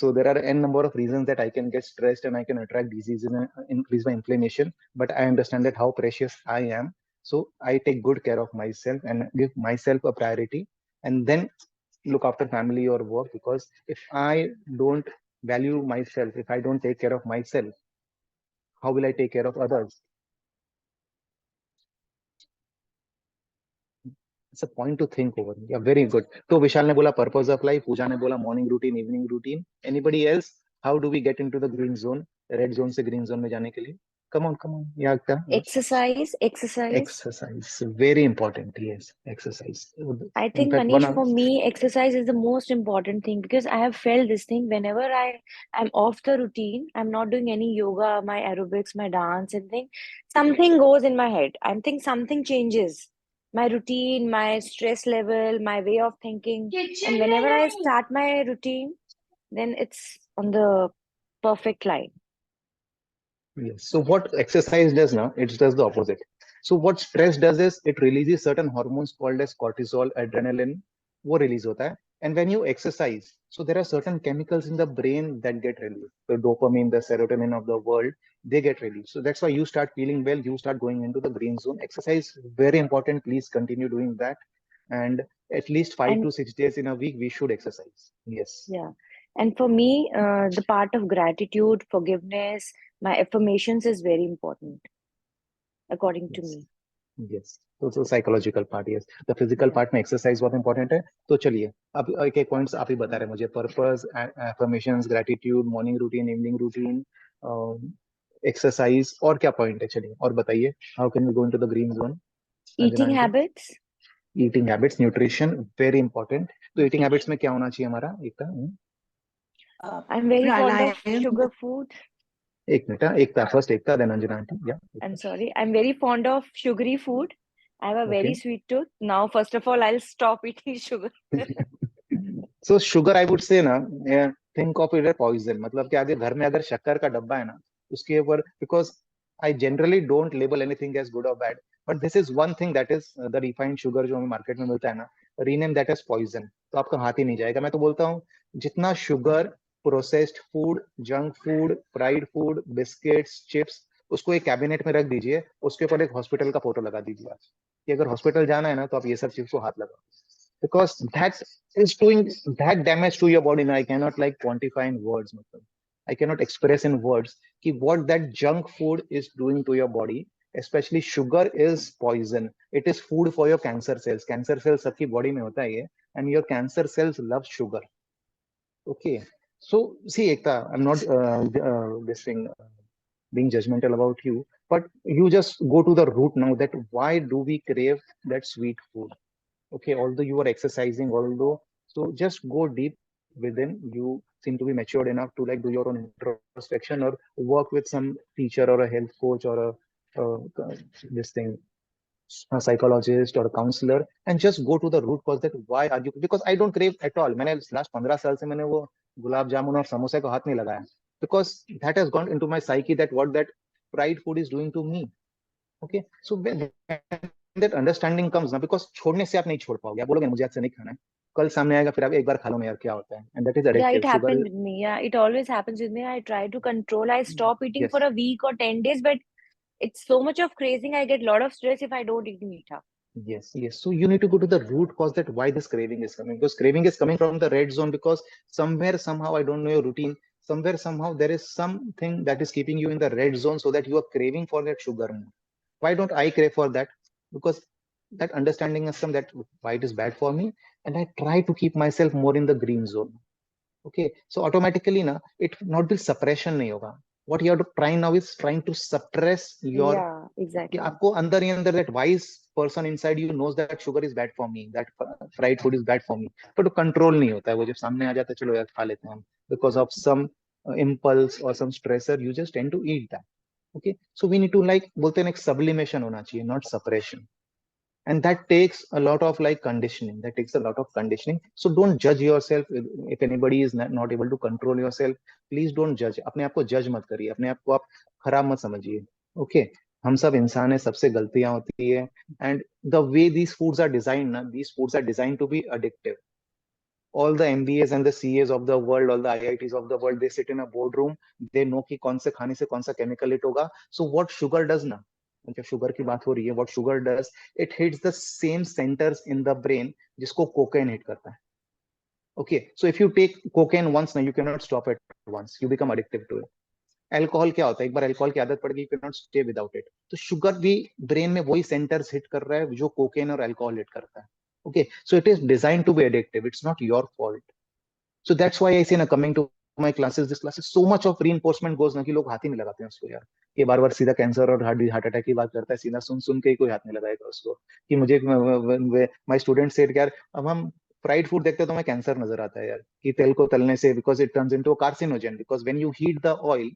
so there are n number of reasons that I can get stressed and I can attract diseases and increase my inflammation. But I understand that how precious I am. So I take good care of myself and give myself a priority, and then look after family or work. Because if I don't value myself, if I don't take care of myself, how will I take care of others? It's a point to think over. Yeah, very good. So Vishal ने बोला purpose of life, Pooja ने बोला morning routine, evening routine. Anybody else? How do we get into the green zone? Red zone से green zone में जाने के लिए? Come on. Yeah, exercise. Very important. Yes, exercise. I In think, fact, one Manish, of for me, exercise is the most important thing because I have felt this thing whenever I'm off the routine, I'm not doing any yoga, my aerobics, my dance, and thing, something goes in my head. I think something changes. My routine, my stress level, my way of thinking. And whenever I start my routine, then it's on the perfect line. yes. So what exercise does now? It does the opposite. So what stress does is it releases certain hormones called as cortisol, adrenaline. वो release होता है. And when you exercise, so there are certain chemicals in the brain that get released. The dopamine, the serotonin of the world, they get released. So that's why you start feeling well, you start going into the green zone. Exercise, very important. Please continue doing that. And at least 5 to 6 days in a week, we should exercise. Yes. Yeah. And for me, the part of gratitude, forgiveness, my affirmations is very important, according to Yes. me. Yes. तो psychological part, yes, the physical Yeah. Part में exercise बहुत important है. तो चलिए अब एक एक points आप ही बता रहे हैं मुझे. Purpose, affirmations, gratitude, morning routine, evening routine, exercise, और क्या पॉइंट है? चलिए और बताइए. How can we go into the green zone? Anjana Eating aunty. habits. Eating habits, nutrition, very important. तो ईटिंग हैबिट्स में क्या होना चाहिए हमारा? I'm very fond of Pranayam. sugar food. एक मिनट, एकता फर्स्ट, एकता देन अंजना आंटी. या I'm sorry. I'm very fond of sugary food. I have a okay. very sweet tooth. Now, first of all, I'll stop eating sugar. So sugar, I would say ना, think of it a poison. मतलब कि आगे घर में अगर शक्कर का डब्बा है ना, उसके ऊपर, because I generally don't label anything as good और bad, but this is one thing that is the refined sugar जो हमें मार्केट में मिलता है ना, रीनेम दैट एज पॉइजन. तो आपका हाथ ही नहीं जाएगा. मैं तो बोलता हूँ जितना sugar, processed food, junk food, fried food, biscuits, chips, उसको एक कैबिनेट में रख दीजिए, उसके ऊपर एक हॉस्पिटल का फोटो लगा दीजिए आप, कि अगर हॉस्पिटल जाना है ना तो आप ये सब चीज को हाथ लगाओ. Because that is doing that damage to your body. Now I cannot like quantify in words. मतलब, I cannot express in words कि what that junk food is doing to your body. Especially sugar is poison. It is food for your cancer cells. Cancer cells सबकी body में होता है ये, and your cancer cells love sugar. Okay. So see, Ekta, I'm not this thing being judgmental about you, but you just go to the root now. That why do we crave that sweet food? Okay, although you are exercising, although, so just go deep within. You seem to be matured enough to like do your own introspection or work with some teacher or a health coach or this thing, a psychologist or a counselor, and just go to the root cause that why are you, because I don't crave at all. मैंने last 15 साल से मैंने वो गुलाब जामुन और समोसे को हाथ नहीं लगाया, because that has gone into my psyche that what that fried food is doing to me. Okay, so when that understanding comes ना, because छोड़ने से आप नहीं छोड़ पाओगे. आप बोलोगे मुझे आज से नहीं खाना है, कल सामने आएगा, फिर आप एक बार खा लो ना यार, क्या होता है, and that is Yeah, it addictive. Sugar happened is, with me. Yeah, it always happens with me. I try to control. I stop eating for yes, a week or 10 days, but it's so much of craving. I get a lot of stress if I don't eat meat. yes, yes. So you need to go to the root cause that why this craving is coming, because craving is coming from the red zone, because somewhere somehow, I don't know your routine, somewhere somehow there is something that is keeping you in the red zone so that you are craving for that sugar more. Why don't I crave for that? Because that understanding is some that why it is bad for me, and I try to keep myself more in the green zone. Okay, so automatically na, it not be suppression nahi hoga. What you have to try now is trying to suppress your, Yeah, कि exactly. आपको अंदर ही अंदर that wise person inside you knows that sugar is bad for me, that fried food is bad for me, but वो control नहीं होता है. वो जब सामने आ जाता है, चलो यार खा लेते हैं हम, because of some impulse or some stressor, you just tend to eat that. Okay, so we need to like, बोलते हैं ना, एक sublimation होना चाहिए, not suppression. And that takes a lot of like conditioning, that takes a lot of conditioning. So don't judge yourself. If anybody is not able to control yourself, please don't judge. अपने आप को judge मत करिए, अपने आप को आप खराब मत समझिए. Okay, हम सब इंसान है, सबसे गलतियां होती है. And the way these foods are designed ना, these foods are designed to be addictive. All the MBAs and the CAs of the world, all the IITs of the world, they sit in a boardroom. They know कि कौन से खाने से कौन सा chemical hit होगा. So what sugar does ना, जब शुगर की बात हो रही है, what sugar does, it hits the same centers in the brain जिसको cocaine hit करता है. Okay, so if you take cocaine once ना, you cannot stop it once. You become addictive to it. Alcohol क्या होता है, एक बार alcohol की आदत पड़ गई, you cannot stay without it. तो शुगर भी ब्रेन में वही सेंटर्स हिट कर रहा है जो कोकेन और अल्कोहल हिट करता है. Okay, so it is designed to be addictive. It's not your fault. So that's why I say ना, coming to my classes, this classes, so much of reinforcement goes ना, कि लोग हाथ ही नहीं लगाते हैं उसको यार. कि बार बार सीधा कैंसर और हार्ट अटैक की बात करता है, सीधा सुन सुन के ही कोई हाथ नहीं लगाएगा उसको. कि मुझे, माय स्टूडेंट सेड यार, अब हम फ्राइड फूड देखते हैं तो हमें कैंसर नजर आता है यार, कि तेल को तलने से, because it turns into a carcinogen, because when you heat the oil,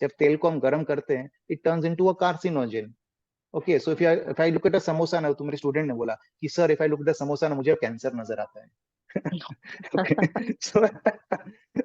जब तेल को हम गर्म करते हैं, it turns into a carcinogen. Okay, so if I look at a samosa ना, तो मेरे स्टूडेंट ने बोला कि sir, if I look at the samosa ना, मुझे कैंसर नजर आता है. Okay, so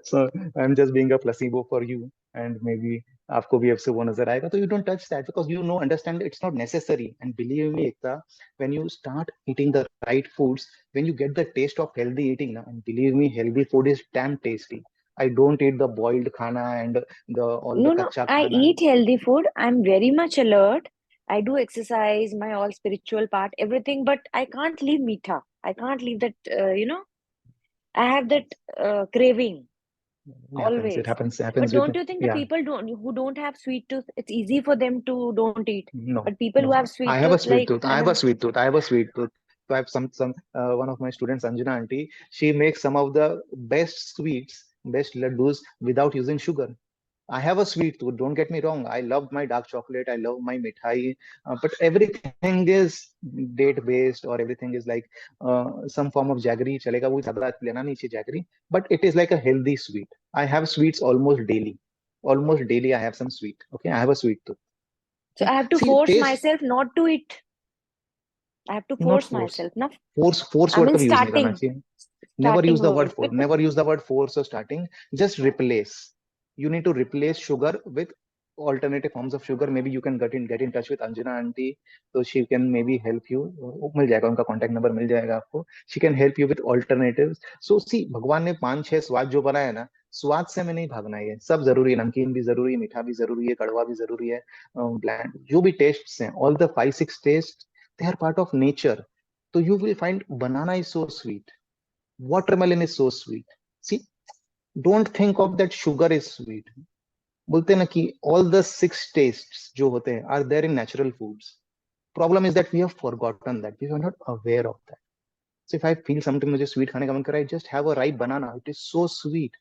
So I'm just being a placebo for you, and maybe आपको भी ऐसे वो नजर आएगा. So you don't touch that because you know, understand it's not necessary. And believe me, Ekta, when you start eating the right foods, when you get the taste of healthy eating, na, and believe me, healthy food is damn tasty. I don't eat the boiled khana and the all the No, no, kacha I khana. eat healthy food. I'm very much alert. I do exercise, my all spiritual part, everything, but I can't leave meetha. I can't leave that, I have that craving It always. But happens with, don't you think the yeah. people don't who don't have sweet tooth, it's easy for them to don't eat. No, But people who no. have I sweet have a tooth, sweet like, tooth. I have a sweet tooth. I have a sweet tooth. So I have some one of my students, Anjana auntie, she makes some of the best sweets, best laddus without using sugar. I have a sweet tooth. Don't get me wrong. I love my dark chocolate. I love my mithai. But everything is date based, or everything is like some form of jaggery. चलेगा वो ज़्यादा लेना नहीं चाहिए jaggery. But it is like a healthy sweet. I have sweets almost daily. Almost daily, I have some sweet. Okay, I have a sweet tooth. so Okay. I have to See, force taste, myself not to eat. I have to not force force. myself. Now, Force I word mean, कभी use नहीं करना चाहिए. Never starting use the word word. for. Never use the word force or starting. Just replace. You need to replace sugar with alternative forms of sugar. Maybe you can get in touch with Anjana auntie, so she can maybe help you. वो मिल जाएगा उनका contact number मिल जाएगा आपको. She can help you with alternatives. So see, भगवान ने 5-6 स्वाद जो बनाया है ना, स्वाद से हमें नहीं भागना है. सब जरूरी है, नमकीन भी जरूरी है, मीठा भी जरूरी है, कड़वा भी जरूरी है, ब्लैंड जो भी टेस्ट्स हैं, all the 5-6 tastes, they are part of nature. So you will find banana is so sweet, watermelon is so sweet. See, don't think of that sugar is sweet. बोलते हैं ना कि all the 6 tastes जो होते हैं are there in natural foods. Problem is that we have forgotten that. We are not aware of that. So if I feel something मुझे sweet खाने का मन कर रहा है, I just have a ripe banana. It is so sweet.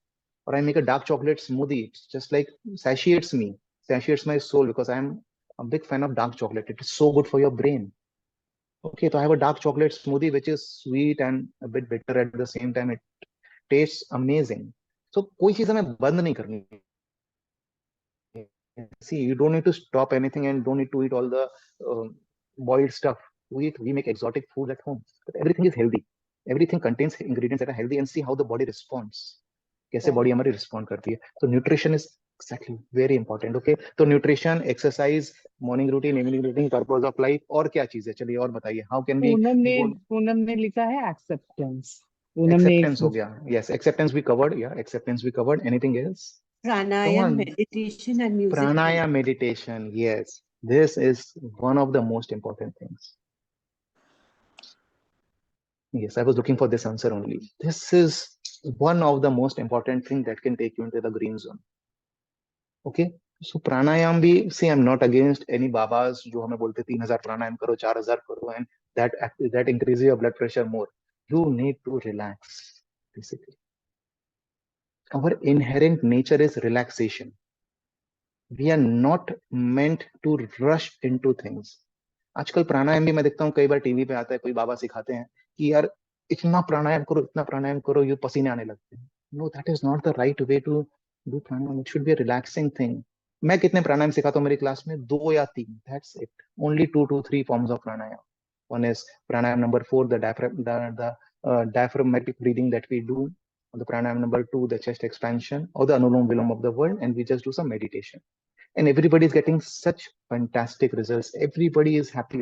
Or I make a dark chocolate smoothie. It's just like satiates me, satiates my soul because I am a big fan of dark chocolate. It is so good for your brain. Okay, so I have a dark chocolate smoothie which is sweet and a bit bitter at the same time. It tastes amazing. So कोई चीज हमें बंद नहीं करनी है. See, you don't need to stop anything and don't need to eat all the boiled stuff. We make exotic food at home, but everything is healthy. Everything contains ingredients that are healthy, and see how the body responds. कैसे Correct. Body हमारी respond करती है. तो nutrition is exactly very important. Okay, तो nutrition, exercise, morning routine, evening routine, purpose of life, और क्या चीज है? चलिए और बताइए. How can we go? Poonam ने लिखा है एक्सेप्टेंस. पूनम ने एक्सेप्टेंस हो गया. Yes, acceptance we covered. या acceptance we covered. Anything else? Pranayam, meditation, and music. Pranayama, meditation. Yes, this is one of the most important things. Yes, I was looking for this answer only. This is one of the most important thing that can take you into the green zone. Okay, so pranayam भी, see, I'm not against any babas जो हमें बोलते 3000 प्राणायाम करो, 4000 करो, and that increases your blood pressure more. You need to relax. Basically, our inherent nature is relaxation. We are not meant to rush into things. आजकल प्राणायाम भी मैं देखता हूँ, कई बार टीवी पे आता है, कोई बाबा सिखाते हैं कि यार इतना प्राणायाम करो, इतना प्राणायाम करो, ये पसीने आने लगते हैं. No, that is not the right way to do pranayama. It should be a relaxing thing. मैं कितने प्राणायाम सिखाता हूँ मेरी क्लास में? 2 या 3. That's it. Only 2 to 3 forms of pranayam. One is pranayam number 4, the diaphragmatic breathing that we do. The pranayam number 2, the chest expansion, or the anulom vilom of the world, and we just do some meditation. And everybody is getting such fantastic results. Everybody is happy.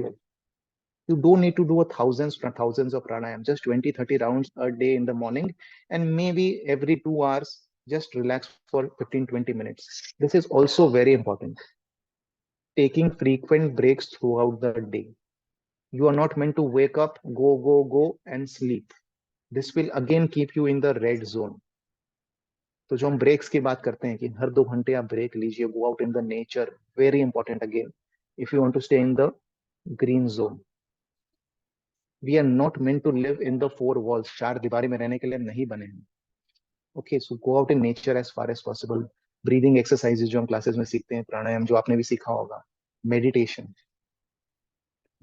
You don't need to do thousands of pranayam, just 20-30 rounds a day in the morning, and maybe every 2 hours, just relax for 15-20 minutes. This is also very important. Taking frequent breaks throughout the day. You are not meant to wake up, go, and sleep. This will again keep you in the red zone. तो जो हम breaks की बात करते हैं कि हर 2 घंटे आप ब्रेक लीजिए, go out in the nature, very important again, if you want to stay in the green zone. We are not meant to live in the 4 walls. 4 दीवारी में रहने के लिए नहीं बने हैं. Okay, so go out in nature as far as possible. Breathing exercises जो हम क्लासेस में सीखते हैं, प्राणायाम जो आपने भी सीखा होगा, meditation,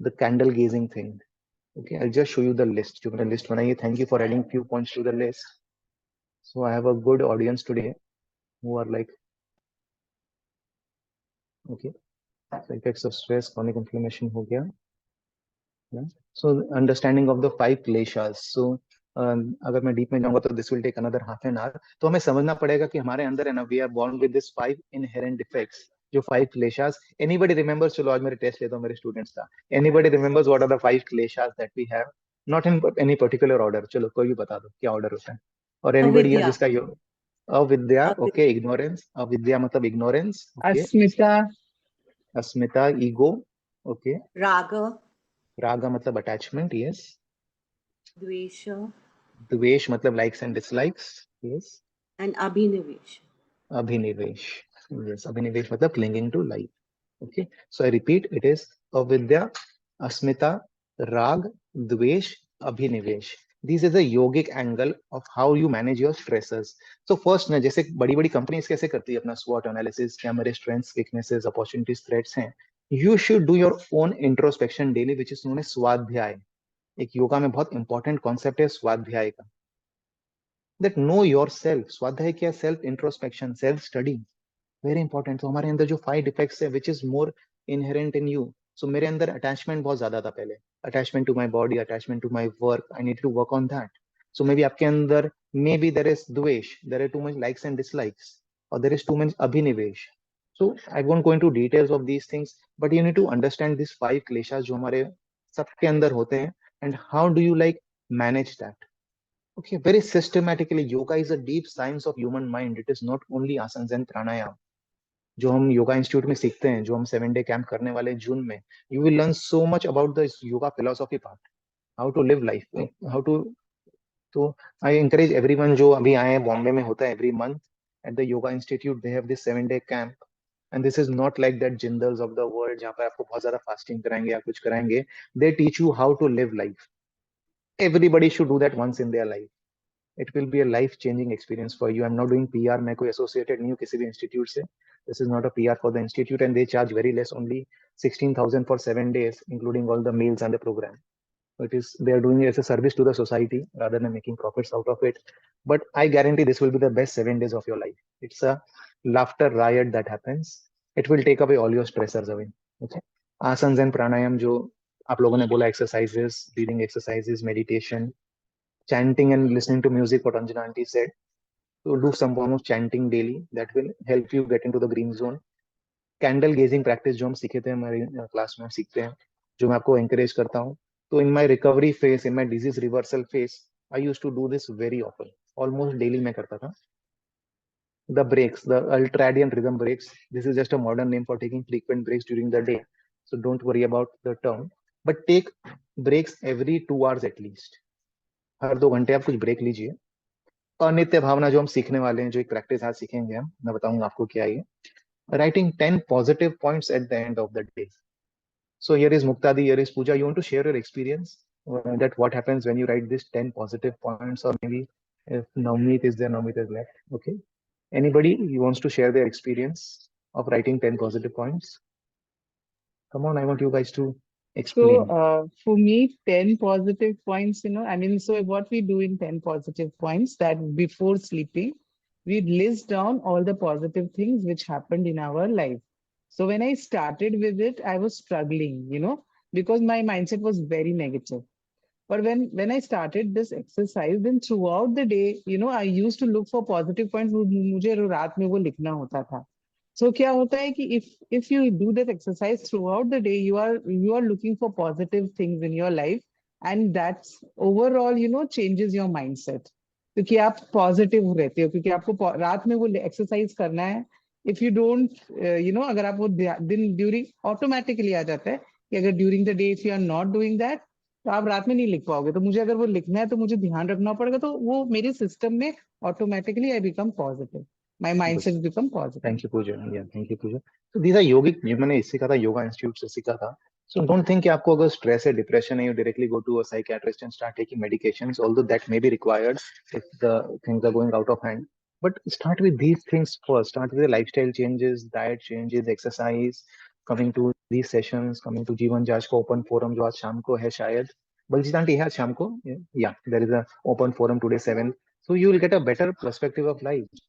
the candle gazing thing. Okay, I just show you the list जो मैंने लिस्ट बनाई है. Thank you for adding few points to the list. So I have a good audience today who are like, okay, so effects of stress, chronic inflammation हो गया. Yeah. So understanding of the 5 kleshas. So अगर मैं deep में जाऊंगा तो this will take another half an hour. तो हमें समझना पड़ेगा कि हमारे अंदर है ना, we are born with this 5 inherent defects, जो 5 क्लेशास। एनीबडी रिमेंबर्स, चलो आज मेरे टेस्ट लेता हूँ मेरे स्टूडेंट्स का, anybody remembers what are the 5 क्लेशास that we have, not in any particular order, चलो कोई भी बता दो क्या ऑर्डर होता है। और एनीबडी है Avidya. जिसका यो, अविद्या, Avidya. ओके, इग्नोरेंस, अविद्या मतलब इग्नोरेंस, ओके, अस्मिता, अस्मिता, ईगो, ओके, Raga. रागा मतलब अटैचमेंट, यस, Dvesha. द्वेष मतलब likes and dislikes, yes, And Abhinivesh. अभिनिवेश, यस, अभिनिवेश मतलब clinging to life, okay, so I repeat, it is avidya, asmita, rag, dvesh, abhinivesh. This is a yogic angle of how you manage your stressors. So first ना, जैसे बड़ी बड़ी companies कैसे करती है अपना SWOT एनालिसिस, क्या मेरे स्ट्रेंथ्स, वीकनेसेस, अपॉर्चुनिटीज, थ्रेट्स हैं, you should do your own introspection daily, which is known as स्वाध्याय। एक योगा में बहुत इंपॉर्टेंट कॉन्सेप्ट है स्वाध्याय का, that know yourself। स्वाध्याय क्या, self introspection, self study, very important. तो हमारे अंदर जो 5 डिफेक्ट्स है which is more inherent in you. So मेरे अंदर अटैचमेंट बहुत ज्यादा था पहले, attachment to my body, attachment to my work, I need to work on that. So maybe आपके अंदर, मे बी देर इज द्वेष, there are too much likes and dislikes, और देर इज टू मच अभिनिवेश। So I won't go into details of these things, but you need to understand this 5 kleshas जो हमारे सबके अंदर होते हैं, and how do you like manage that. Okay, very systematically, yoga is a deep science of human mind. It is not only asanas and pranayam. जो हम yoga institute में सीखते हैं, जो हम 7 डे कैंप करने वाले हैं जून में, you will learn so much about the yoga philosophy part, how to live life, how to. तो आई encourage एवरीवन जो अभी आए हैं, बॉम्बे में होता है every month at the yoga institute, they have this 7 day camp, and this is not like that Jindals of the world जहाँ पे आपको बहुत ज्यादा फास्टिंग कराएंगे या कुछ कराएंगे। They teach you how to live life. Everybody should do that once in their life. It will be a life changing experience for you. I am not doing PR, मैं कोई एसोसिएटेड नहीं हूँ किसी भी इंस्टीट्यूट से। This is not a PR for the institute, and they charge very less, only 16,000 for 7 days, including all the meals and the program. So it is, they are doing it as a service to the society rather than making profits out of it. But I guarantee this will be the best 7 days of your life. It's a laughter riot that happens. It will take away all your stressors away. Okay. Asanas and pranayam जो आप लोगों ने बोला, exercises, breathing exercises, meditation, chanting and listening to music, what Anjana aunty said. So do some form of chanting daily. That will help you get into the green zone. Candle gazing practice जो हम सीखे थे हमारे class में, हम सीखते हैं, जो मैं आपको encourage करता हूँ। तो in my recovery phase, in my disease reversal phase, I used to do this very often. Almost daily मैं करता था। The breaks, the ultradian rhythm breaks. This is just a modern name for taking frequent breaks during the day. So don't worry about the term, but take breaks every 2 hours at least. हर 2 घंटे आप कुछ break लीजिए। अनित्य भावना जो हम सीखने वाले हैं, जो एक प्रैक्टिस आज सीखेंगे हम, मैं बताऊंगा आपको क्या है। Writing 10 positive points at the end of the day. So here is मुक्तादी, here is Pooja, you want to share your experience that what happens when you write this 10 positive points, or maybe if Navneet is there, Navneet is left, okay, anybody who wants to share their experience of writing 10 positive points, come on, I want you guys to So, explain. for me, 10 positive points, I mean, so what we do in 10 positive points, that before sleeping, we list down all the positive things which happened in our life. So when I started with it, I was struggling, because my mindset was very negative. But when I started this exercise, then throughout the day, I used to look for positive points. मुझे रात में वो लिखना होता था. So क्या होता है कि if you do that exercise throughout the day, you are looking for positive things in your life, and that's overall, changes your mindset. क्योंकि आप पॉजिटिव रहते हो, क्योंकि आपको रात में वो एक्सरसाइज करना है. इफ यू डोंट अगर आप वो दिन ड्यूरिंग ऑटोमेटिकली आ जाता है कि अगर during the day if you are not doing that, तो आप रात में नहीं लिख पाओगे. तो मुझे अगर वो लिखना है तो मुझे ध्यान रखना पड़ेगा, तो वो मेरे सिस्टम में automatically I become positive, my Good. Mindset become positive. Thank you, Pooja. Yeah, thank you, Pooja. So these are yogic, जो मैंने इससे सीखा था, योगा इंस्टीट्यूट से सीखा था. So don't think कि आपको अगर स्ट्रेस है, डिप्रेशन है, you directly go to a psychiatrist and start taking medications, although that may be required if the things are going out of hand. But start with these things first. Start with the lifestyle changes, diet changes, exercise, coming to these sessions, coming to जीवन जाच का open forum जो आज शाम को है शायद. Baljeet aunty है आज शाम को? Yeah, there is a open forum today 7. So you will get a better perspective of life.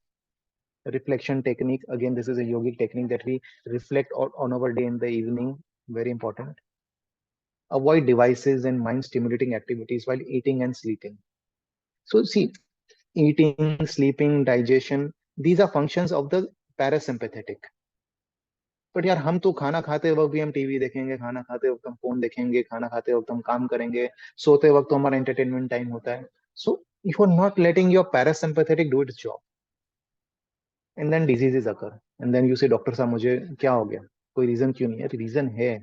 Reflection technique, again, this is a yogic technique that we reflect on our day in the evening, very important. Avoid devices and mind stimulating activities while eating and sleeping. So see, eating, sleeping, digestion, these are functions of the parasympathetic. But यार हम तो खाना खाते वक्त भी हम TV देखेंगे, खाना खाते वक्त हम फोन देखेंगे, खाना खाते वक्त हम काम करेंगे, सोते वक्त तो हमारा एंटरटेनमेंट टाइम होता है. So you are not letting your parasympathetic do its job, and then diseases occur, and then you say doctor साहब मुझे क्या हो गया, कोई रीजन क्यों नहीं है? रीजन है.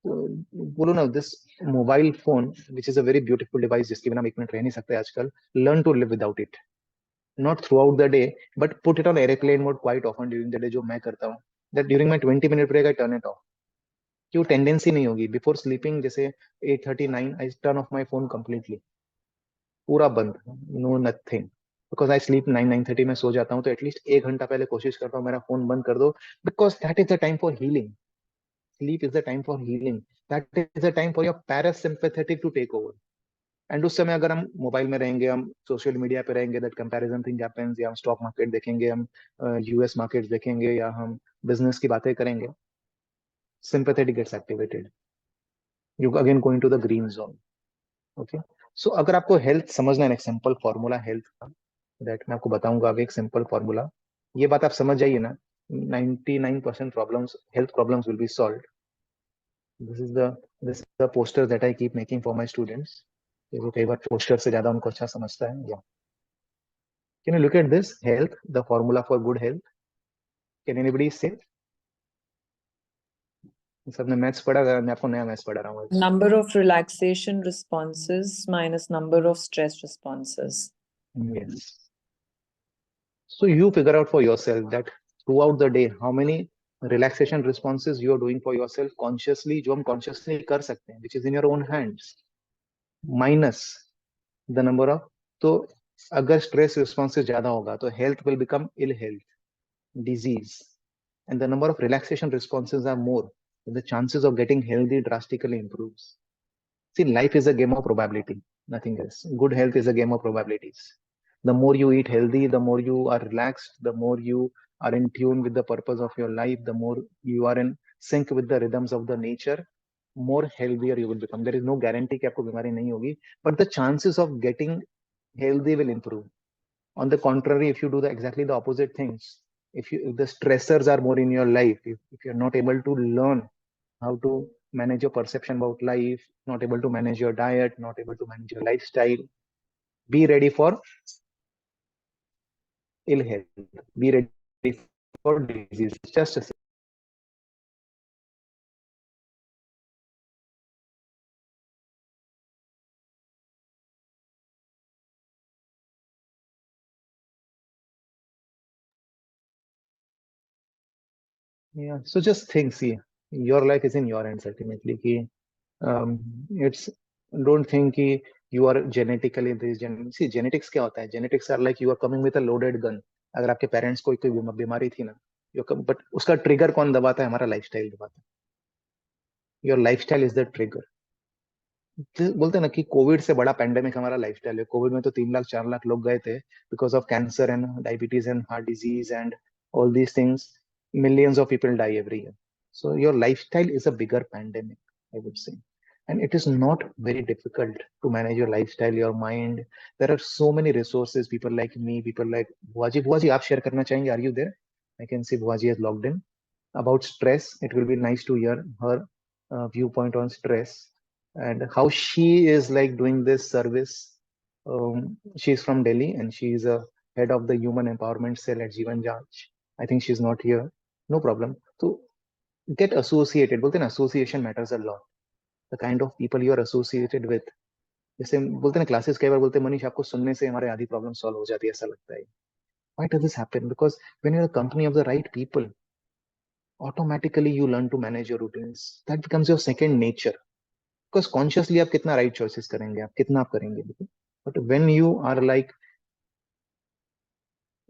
तो बोलो ना, this mobile phone which is a very beautiful device जिसके बिना हम 1 मिनट रह नहीं सकते आजकल, learn to live without it. Not throughout the day, but put it on airplane mode quite often during the day, जो मैं करता हूँ. That during my 20-minute break I turn it off. कि वो टेंडेंसी नहीं होगी बिफोर स्लीपिंग, जैसे 8:39 I turn off my phone completely, पूरा बंद, no nothing. Because I sleep 9-9:30 में सो जाता हूँ, तो एटलीस्ट 1 घंटा पहले कोशिश करता हूँ मेरा फोन बंद कर दो, because that is the time for healing. Sleep is the time for healing. That is the time for your parasympathetic to take over. And उस समय अगर हम मोबाइल में रहेंगे, हम सोशल मीडिया पे रहेंगे, दैट कंपैरिजन थिंग हैपेंस, या हम स्टॉक मार्केट देखेंगे, हम यूएस मार्केट देखेंगे, या हम बिजनेस की बातें करेंगे, sympathetic gets activated, you again going to the green zone. Okay. So अगर आपको हेल्थ समझना है, एक सिंपल फॉर्मूला हेल्थ का, दैट मैं आपको बताऊंगा अभी, एक सिंपल फॉर्मूला. ये बात आप समझ जाइए ना, 99% problems, health problems will be solved. This is the poster that I keep making for my students. वो कई बार पोस्टर से ज्यादा उनको अच्छा समझता है. या can you look at this health, the formula for good health? Can anybody say? सबने मैथ्स पढ़ा, मैं आपको नया मैथ्स पढ़ा रहा हूँ. Number of relaxation responses minus number of stress responses. Yes. So you figure out for yourself that throughout the day how many relaxation responses you are doing for yourself consciously, जो हम consciously कर सकते हैं, which is in your own hands, minus the number of. तो अगर stress responses ज्यादा होगा तो health will become ill health, disease, and the number of relaxation responses are more, the chances of getting healthy drastically improves. See, life is a game of probability, nothing else. Good health is a game of probabilities. The more you eat healthy, the more you are relaxed, the more you are in tune with the purpose of your life, the more you are in sync with the rhythms of the nature, more healthier you will become. There is no guarantee कि आपको बीमारी नहीं होगी, but the chances of getting healthy will improve. On the contrary, if you do the exactly the opposite things, if the stressors are more in your life, if you're not able to learn how to manage your perception about life, not able to manage your diet, not able to manage your lifestyle, be ready for ill health, be ready for disease. Just a second. Yeah, so just think, see, your life is in your hands ultimately. कि, it's, don't think कि you are genetically this see, genetics क्या होता है? Genetics are like you are coming with a loaded gun. अगर आपके parents को कोई बीमारी थी ना, बट उसका ट्रिगर कौन दबाता है? हमारा लाइफस्टाइल दबाता है. Your lifestyle is the trigger. बोलते हैं ना कि कोविड से बड़ा पैंडेमिक हमारा लाइफस्टाइल है. कोविड में तो 3 लाख 4 लाख लोग गए थे because of cancer and diabetes and heart disease and all these things. Millions of people die every year. So your lifestyle is a bigger pandemic, I would say. And it is not very difficult to manage your lifestyle, your mind. There are so many resources, people like me, people like Bhuaji. Bhuaji, आप share करना चाहेंगे? Are you there? I can see Bhuaji has logged in. About stress, it will be nice to hear her viewpoint on stress and how she is like doing this service. She's from Delhi and she is a head of the human empowerment cell at Jeevan Janch. I think she's not here. No problem. So get associated. बोलते हैं ना, association matters a lot. The kind of people you are associated with. जैसे बोलते हैं ना, classes कई बार बोलते हैं मनीष आपको सुनने से हमारे आधी प्रॉब्लम सॉल्व हो जाती है, ऐसा लगता है. Why does this happen? Because when you're a company of the right people, automatically you learn to manage your routines. That becomes your second nature. Because consciously आप कितना right choices करेंगे, आप कितना आप करेंगे. But when you are like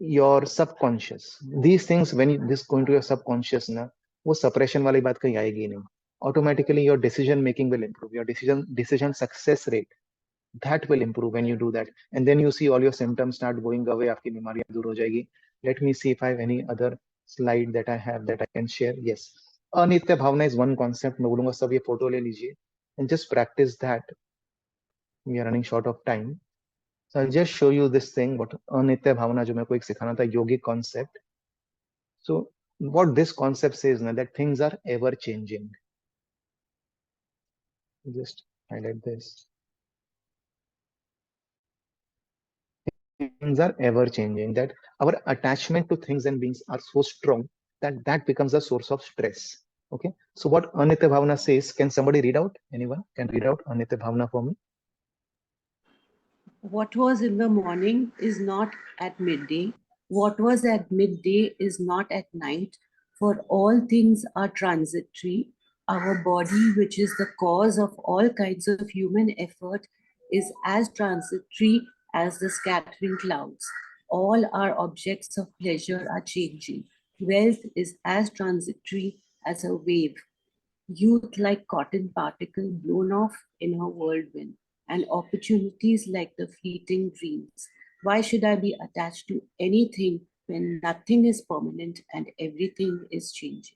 your subconscious, these things, when this go into your subconscious ना, वो suppression वाली बात कहीं आएगी नहीं. Automatically your decision making will improve, your decision success rate, that will improve when you do that. And then you see all your symptoms start going away, आपकी बीमारियां दूर हो जाएगी. Let me see if I have any other slide that I have that I can share. Yes, अनित्य भावना is one concept. मैं बोलूंगा सब ये फोटो ले लीजिए and just practice that. We are running short of time. So I'll just show you this thing, what अनित्य भावना जो मेरे को एक सिखाना था, yogic concept. So what this concept says now, that things are ever changing. Just highlight this. Things are ever changing, that our attachment to things and beings are so strong that that becomes a source of stress. Okay, so what Anitya Bhavana says, can somebody read out? Anyone can read out Anitya Bhavana for me? What was in the morning is not at midday. What was at midday is not at night. For all things are transitory. Our body, which is the cause of all kinds of human effort, is as transitory as the scattering clouds. All our objects of pleasure are changing. Wealth is as transitory as a wave. Youth like cotton particle blown off in a whirlwind, and opportunities like the fleeting dreams. Why should I be attached to anything when nothing is permanent and everything is changing?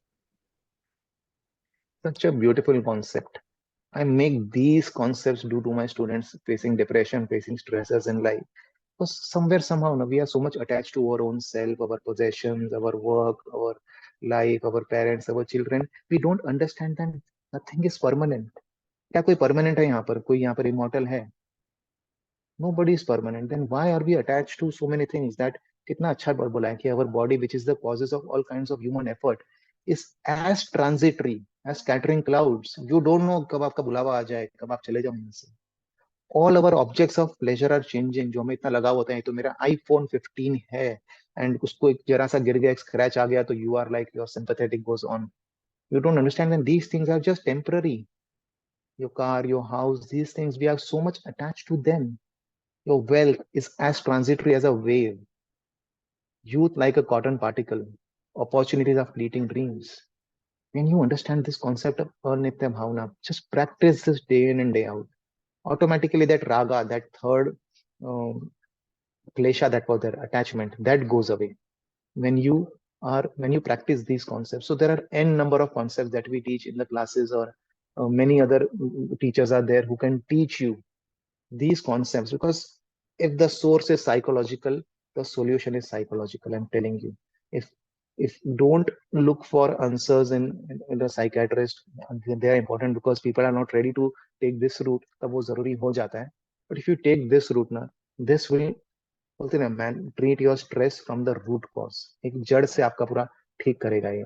Such a beautiful concept. I make these concepts due to my students facing depression, facing stresses in life. Because somewhere, somehow, we are so much attached to our own self, our possessions, our work, our life, our parents, our children. We don't understand that nothing is permanent. क्या कोई permanent है यहाँ पर? कोई यहाँ पर immortal है? Nobody is permanent. Then why are we attached to so many things? That कितना अच्छा बोला है कि our body, which is the causes of all kinds of human effort, is as transitory as scattering clouds. You don't know कब आपका बुलावा आ जाए, कब आप चले जाओ यहाँ से. All our objects of pleasure are changing. जो हमें इतना लगाव होता है, तो मेरा iPhone 15 है and उसको एक जरा सा गिर गया, एक scratch आ गया, तो you are like, your sympathetic goes on. You don't understand that these things are just temporary. Your car, your house, these things, we are so much attached to them. Your wealth is as transitory as a wave. Youth like a cotton particle. Opportunities are fleeting dreams. When you understand this concept of Nitya Bhavana, just practice this day in and day out. Automatically that raga, that third klesha that was there, attachment, that goes away. When you practice these concepts. So there are n number of concepts that we teach in the classes, or many other teachers are there who can teach you these concepts, because if the source is psychological, the solution is psychological. I'm telling you, if don't look for answers in the psychiatrist, they are important because people are not ready to take this route, तब वो जरूरी हो जाता है. But if you take this route ना, this will, बोलते ना man, treat your stress from the root cause. एक जड़ से आपका पूरा ठीक करेगा ये.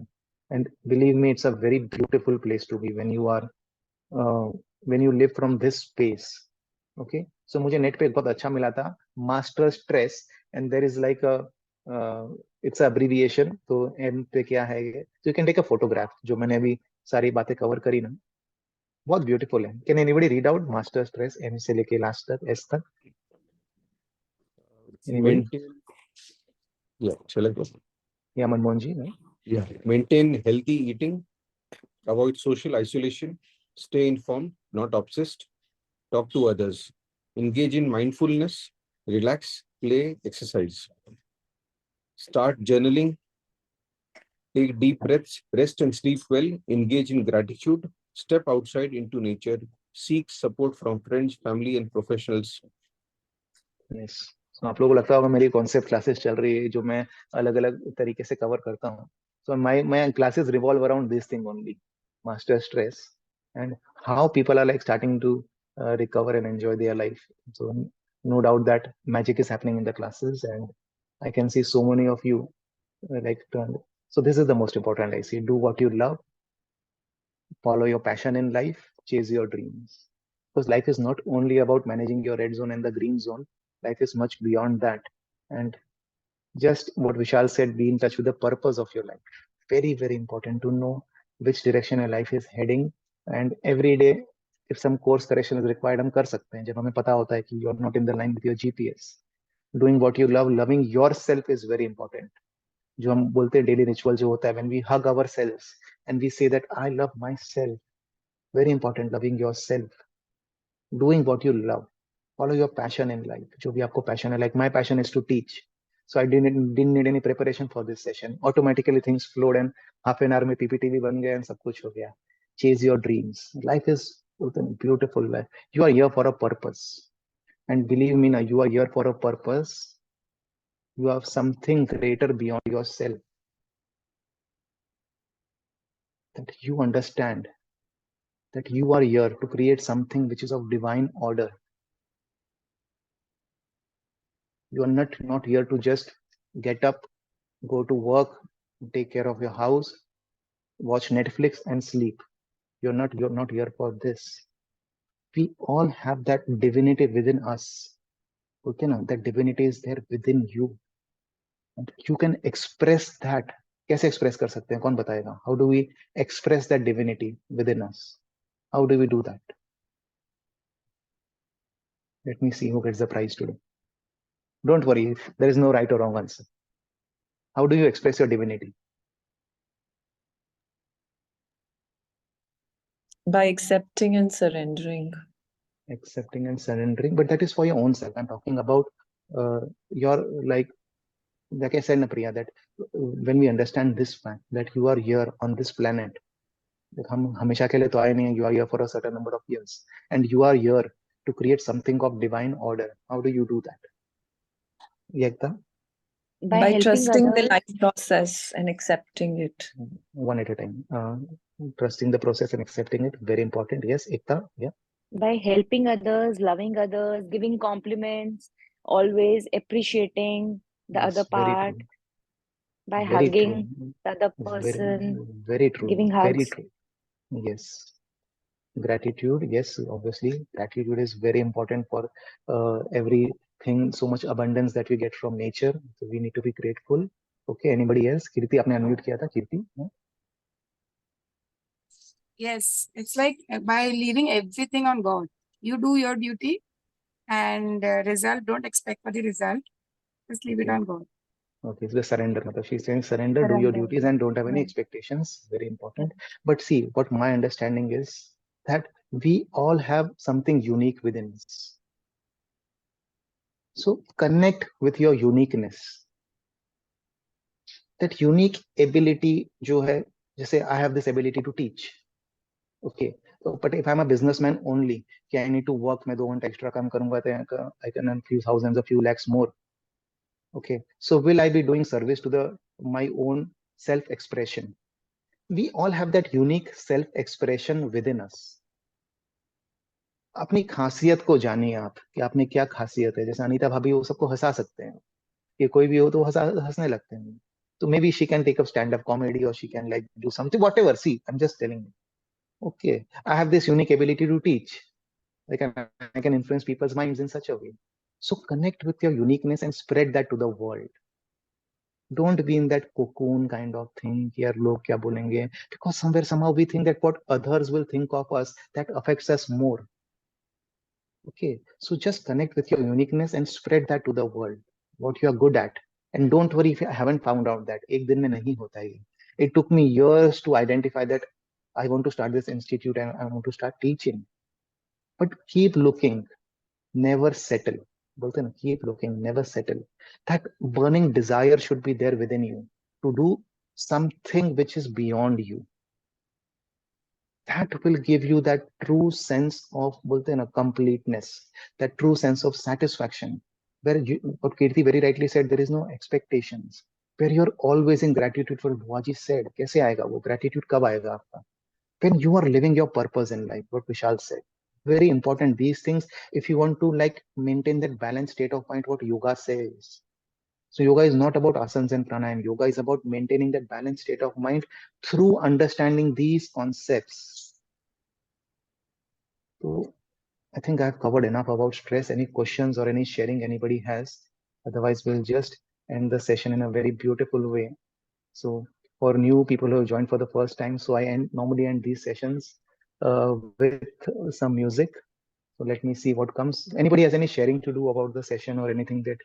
And believe me, it's a very beautiful place to be when you live from this space. Okay, so मुझे नेट पे एक बहुत अच्छा मिला था, master stress, and there is like its abbreviation. तो एम पे क्या है ये, so you can take a photograph. जो मैंने अभी सारी बातें कवर करी ना, बहुत ब्यूटीफुल है. Can anybody read out master stress, M से लेके लास्ट तक, एस तक? Maintain, yeah, shall I go? या मनमोहन जी, right? Yeah, maintain healthy eating, avoid social isolation, stay informed, not obsessed, talk to others, engage in mindfulness, relax, play, exercise, start journaling, take deep breaths, rest and sleep well, engage in gratitude, step outside into nature, seek support from friends, family and professionals. Yes. So आप लोगों को लगता होगा मेरी concept classes चल रही है जो मैं अलग अलग तरीके से कवर करता हूँ. So my classes revolve around this thing only, master stress, and how people are like starting to recover and enjoy their life. So no doubt that magic is happening in the classes, and I can see so many of you so this is the most important. I see, do what you love, follow your passion in life, chase your dreams. Because life is not only about managing your red zone and the green zone, life is much beyond that. And just what Vishal said, be in touch with the purpose of your life. Very, very important to know which direction your life is heading. And every day, if some course correction is required, हम कर सकते हैं जब हमें पता होता है कि you're not in the line with your GPS. Doing what you love, loving yourself is very important. जो हम बोलते हैं डेली रिचुअल जो होता है, when we hug ourselves and we say that I love myself, very important, loving yourself, doing what you love, follow your passion in life. जो भी आपको passion है, like my passion is to teach, so I didn't need any preparation for this session. Automatically things flowed and half an hour में PPT भी बन गया and सब कुछ हो गया. Chase your dreams. Life is beautiful life. You are here for a purpose. And believe me, now you are here for a purpose. You have something greater beyond yourself. That you understand that you are here to create something which is of divine order. You are not here to just get up, go to work, take care of your house, watch Netflix and sleep. You're not here for this. We all have that divinity within us. Okay, now that divinity is there within you. And you can express that. कैसे express कर सकते हैं? कौन बताएगा? How do we express that divinity within us? How do we do that? Let me see who gets the prize today. Don't worry, there is no right or wrong answer. How do you express your divinity? By accepting and surrendering. Accepting and surrendering, but that is for your own self. I'm talking about your, like I said, Napriya, that when we understand this fact that you are here on this planet, like हम हमेशा के लिए तो आए नहीं हैं, you are here for a certain number of years, and you are here to create something of divine order. How do you do that? Yekta? By By helping trusting the others, life process and accepting it. One at a time. Trusting the process and accepting it, very important. Yes, Ekta, yeah. by helping others, loving others, giving compliments, always appreciating the other Yes, very part, true. by Very true. hugging the other Very, person, very true. giving Very hugs. true. Yes. Gratitude, yes, obviously, gratitude is very important for everything, so much abundance that we get from nature. So we need to be grateful. Okay, anybody else? Kirti, आपने unmute किया था, Kirti? No? Yes, it's like by leaving everything on God. You do your duty and result, don't expect for the result. Just leave it Okay. on God. Okay, so the surrender. She's saying surrender, do your Surrender. duties and don't have any Yeah. expectations. Very important. But see, what my understanding is that we all have something unique within us. So connect with your uniqueness. That unique ability जो है, जैसे I have this ability to teach. Okay, so but if I'm a businessman only, कि I need to work, मैं 2 घंटा extra काम करूंगा तो I can earn few thousands, a few lakhs more. Okay, so will I be doing service to my own self-expression? We all have that unique self-expression within us. अपनी खासियत को जानिए आप कि आपने क्या खासियत है. जैसे अनीता भाभी वो सबको हंसा सकते हैं, कि कोई भी हो तो हंसने लगते हैं. So maybe she can take up stand-up comedy or she can like do something, whatever. See, I'm just telling you. Okay, I have this unique ability to teach. I can influence people's minds in such a way. So connect with your uniqueness and spread that to the world. Don't be in that cocoon kind of thing. Here, log kya bolenge? Because somewhere, somehow, we think that what others will think of us, that affects us more. Okay, so just connect with your uniqueness and spread that to the world. What you are good at, and don't worry if I haven't found out that. एक दिन में नहीं होता है. It took me years to identify that I want to start this institute and I want to start teaching. But keep looking, never settle. बोलते हैं ना, keep looking, never settle. That burning desire should be there within you to do something which is beyond you. That will give you that true sense of बोलते हैं ना, completeness, that true sense of satisfaction, where you, what Kirti very rightly said, there is no expectations, where you're always in gratitude for what he said. कैसे आएगा वो gratitude? कब आएगा आपका? When you are living your purpose in life, what Vishal said, very important. These things, if you want to like maintain that balanced state of mind, what yoga says. So yoga is not about asanas and pranayam. Yoga is about maintaining that balanced state of mind through understanding these concepts. So I think I've covered enough about stress. Any questions or any sharing anybody has? Otherwise, we'll just end the session in a very beautiful way. So for new people who have joined for the first time, so I normally end these sessions with some music. So let me see what comes. Anybody has any sharing to do about the session or anything that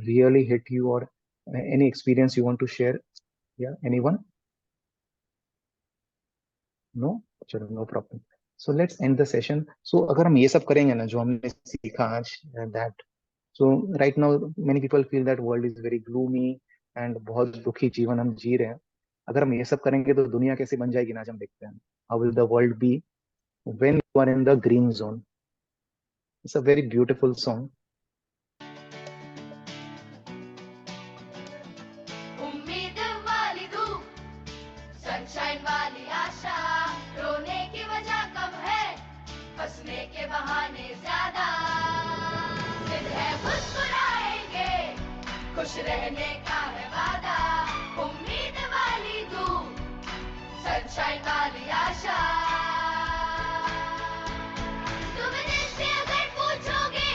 really hit you or any experience you want to share? Yeah, anyone? No? Chalo, no problem. So let's end the session. So अगर हम ये सब करेंगे ना जो हमने सीखा आज, that so right now many people feel that world is very gloomy and बहुत दुखी जीवन हम जी रहे हैं. अगर हम ये सब करेंगे तो दुनिया कैसे बन जाएगी ना, आज हम देखते हैं. How will the world be when you are in the green zone? It's a very beautiful song. Sunshine वाली आशा, रोने की वजह कम है, हंसने के बहाने ज्यादा। जिद है मुस्कुराएंगे, खुश रहने का है वादा, उम्मीद वाली धूप, सनशाइन वाली आशा। तुम दिल से अगर पूछोगे,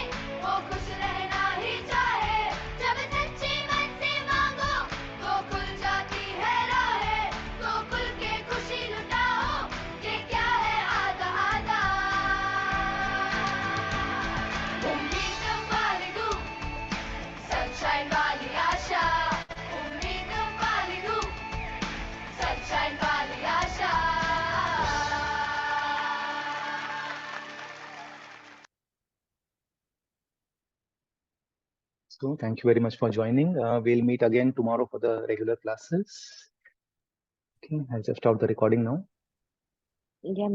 वो खुश रहना ही चाहे, जब सच्चे मन से मांगो, तो खुल जाती है राहें, तो खुल के खुशी लुटाओ, ये क्या है आधा आधा। उम्मीद वाली धूप, सनशाइन वाली आशा, उम्मीद वाली धूप, सनशाइन वाली आशा। So thank you very much for joining. We'll meet again tomorrow for the regular classes. Okay, I'll just stop the recording now. Yeah,